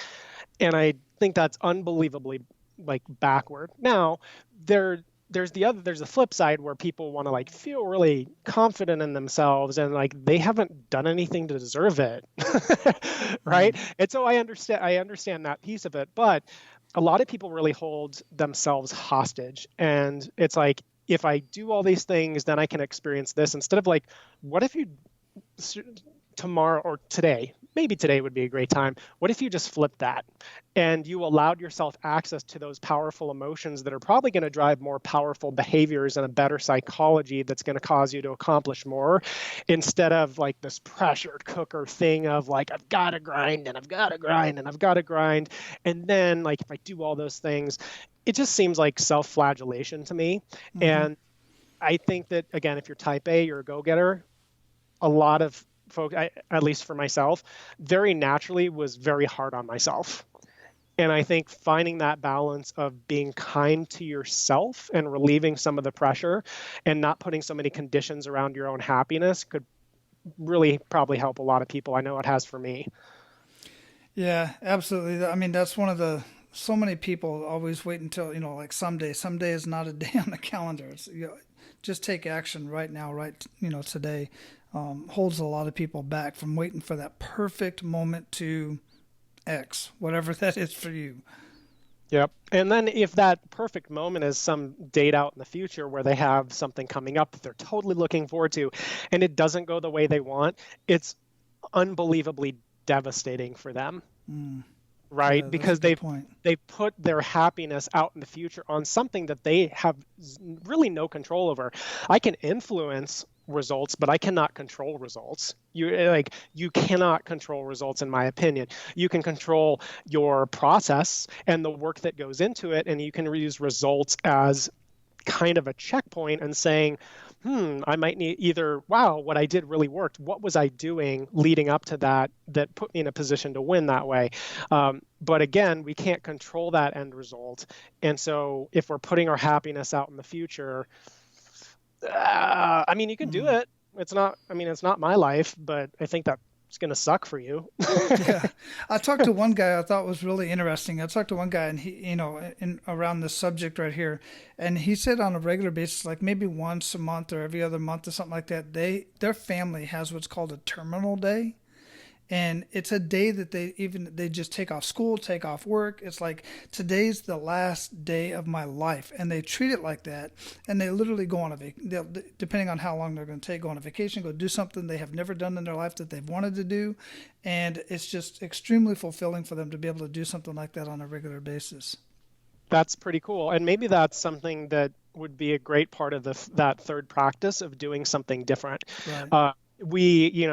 And I think that's unbelievably like backward. Now, there's the flip side where people want to like feel really confident in themselves and like they haven't done anything to deserve it. Right? And so I understand that piece of it, but a lot of people really hold themselves hostage, and it's like if I do all these things then I can experience this, instead of like what if you tomorrow or today, maybe today would be a great time. What if you just flipped that and you allowed yourself access to those powerful emotions that are probably going to drive more powerful behaviors and a better psychology that's going to cause you to accomplish more, instead of like this pressured cooker thing of like, I've got to grind and I've got to grind and I've got to grind. And then like, if I do all those things, it just seems like self-flagellation to me. And I think that, again, if you're type A, you're a go-getter, a lot of folks, at least for myself, very naturally was very hard on myself. And I think finding that balance of being kind to yourself and relieving some of the pressure and not putting so many conditions around your own happiness could really probably help a lot of people. I know it has for me. Yeah, absolutely. I mean, that's one of so many people always wait until, like someday is not a day on the calendar. It's, just take action right now, right, today. Holds a lot of people back from waiting for that perfect moment to X, whatever that is for you. Yep. And then if that perfect moment is some date out in the future where they have something coming up that they're totally looking forward to and it doesn't go the way they want, it's unbelievably devastating for them. Right? Yeah, because they put their happiness out in the future on something that they have really no control over. I can influence results, but I cannot control results. You cannot control results, in my opinion. You can control your process and the work that goes into it, and you can use results as kind of a checkpoint and saying, I might need either, wow, what I did really worked. What was I doing leading up to that put me in a position to win that way? But again, we can't control that end result. And so if we're putting our happiness out in the future, you can do it. It's not my life, but I think that it's going to suck for you. Yeah. I talked to one guy I thought was really interesting. I talked to one guy and he, around this subject right here. And he said on a regular basis, like maybe once a month or every other month or something like that, their family has what's called a terminal day. And it's a day that they just take off school, take off work. It's like, today's the last day of my life. And they treat it like that. And they literally go on depending on how long they're going to take, go on a vacation, go do something they have never done in their life that they've wanted to do. And it's just extremely fulfilling for them to be able to do something like that on a regular basis. That's pretty cool. And maybe that's something that would be a great part of that third practice of doing something different. Right. We,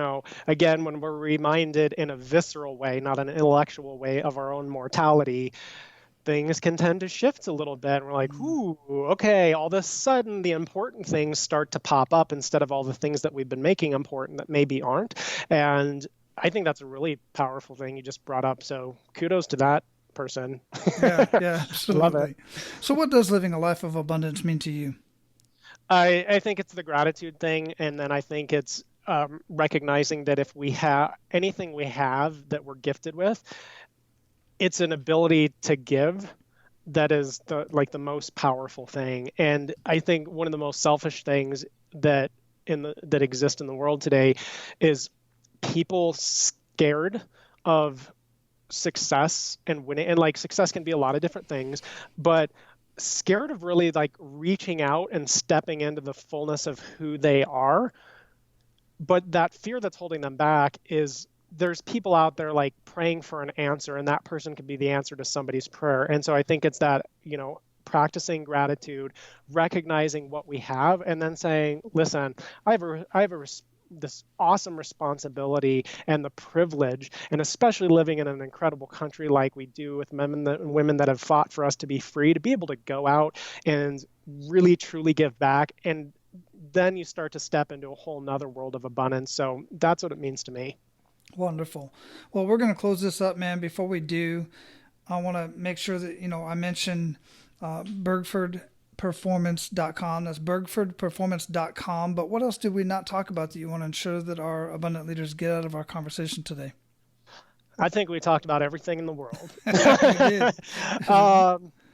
again, when we're reminded in a visceral way, not an intellectual way, of our own mortality, things can tend to shift a little bit. And we're like, ooh, okay, all of a sudden the important things start to pop up instead of all the things that we've been making important that maybe aren't. And I think that's a really powerful thing you just brought up. So kudos to that person. Yeah, absolutely. Love it. So what does living a life of abundance mean to you? I think it's the gratitude thing. And then I think it's recognizing that if we have anything we have that we're gifted with, it's an ability to give that is the most powerful thing. And I think one of the most selfish things that exist in the world today is people scared of success and winning. And like success can be a lot of different things, but scared of really like reaching out and stepping into the fullness of who they are. But that fear that's holding them back is there's people out there like praying for an answer, and that person could be the answer to somebody's prayer. And so I think it's that, practicing gratitude, recognizing what we have, and then saying, listen, I have this awesome responsibility and the privilege, and especially living in an incredible country like we do with men and women that have fought for us to be free, to be able to go out and really truly give back. And then you start to step into a whole nother world of abundance. So that's what it means to me. Wonderful. Well, we're going to close this up, man. Before we do, I want to make sure that, I mentioned bergfordperformance.com. That's bergfordperformance.com. But what else did we not talk about that you want to ensure that our abundant leaders get out of our conversation today? I think we talked about everything in the world. We did.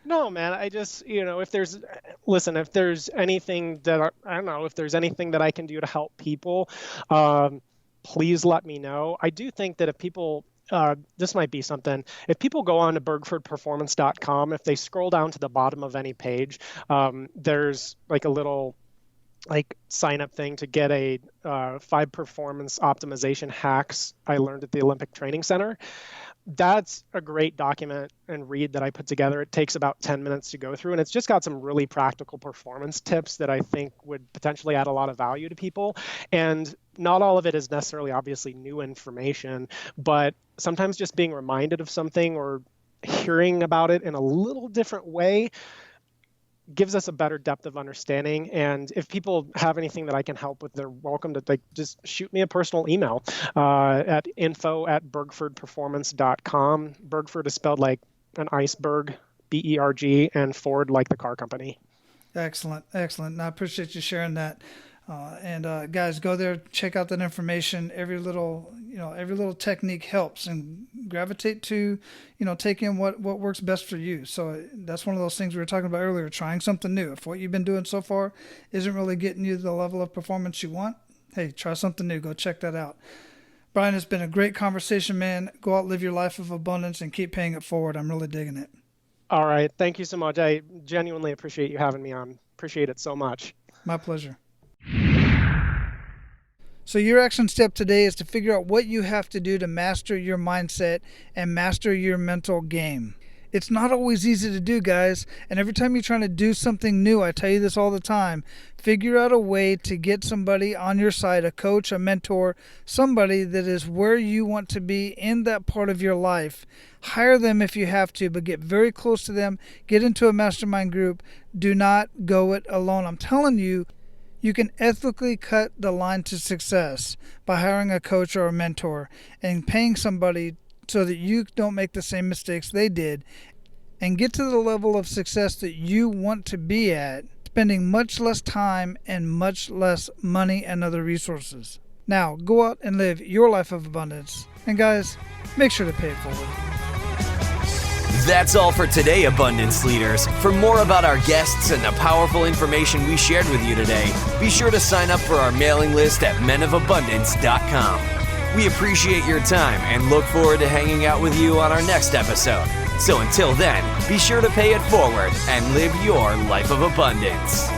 No, man, I just, if there's anything that, I don't know, if there's anything that I can do to help people, please let me know. I do think that if people, this might be something, if people go on to bergfordperformance.com, if they scroll down to the bottom of any page, there's like a little sign up thing to get a 5 performance optimization hacks I learned at the Olympic Training Center. That's a great document and read that I put together. It takes about 10 minutes to go through, and it's just got some really practical performance tips that I think would potentially add a lot of value to people. And not all of it is necessarily obviously new information, but sometimes just being reminded of something or hearing about it in a little different way gives us a better depth of understanding. And if people have anything that I can help with, they're welcome to just shoot me a personal email at info@bergfordperformance.com. Bergford is spelled like an iceberg, BERG, and Ford like the car company. Excellent. And I appreciate you sharing that. Guys, go there, check out that information. Every little technique helps, and gravitate to, take in what works best for you. So that's one of those things we were talking about earlier, trying something new. If what you've been doing so far isn't really getting you the level of performance you want, hey, try something new. Go check that out. Brian, it's been a great conversation, man. Go out, live your life of abundance, and keep paying it forward. I'm really digging it. All right. Thank you so much. I genuinely appreciate you having me on. Appreciate it so much. My pleasure. So your action step today is to figure out what you have to do to master your mindset and master your mental game. It's not always easy to do, guys. And every time you're trying to do something new, I tell you this all the time, figure out a way to get somebody on your side, a coach, a mentor, somebody that is where you want to be in that part of your life. Hire them if you have to, but get very close to them. Get into a mastermind group. Do not go it alone. I'm telling you, you can ethically cut the line to success by hiring a coach or a mentor and paying somebody so that you don't make the same mistakes they did and get to the level of success that you want to be at, spending much less time and much less money and other resources. Now, go out and live your life of abundance. And guys, make sure to pay it forward. That's all for today, Abundance Leaders. For more about our guests and the powerful information we shared with you today, be sure to sign up for our mailing list at menofabundance.com. We appreciate your time and look forward to hanging out with you on our next episode. So until then, be sure to pay it forward and live your life of abundance.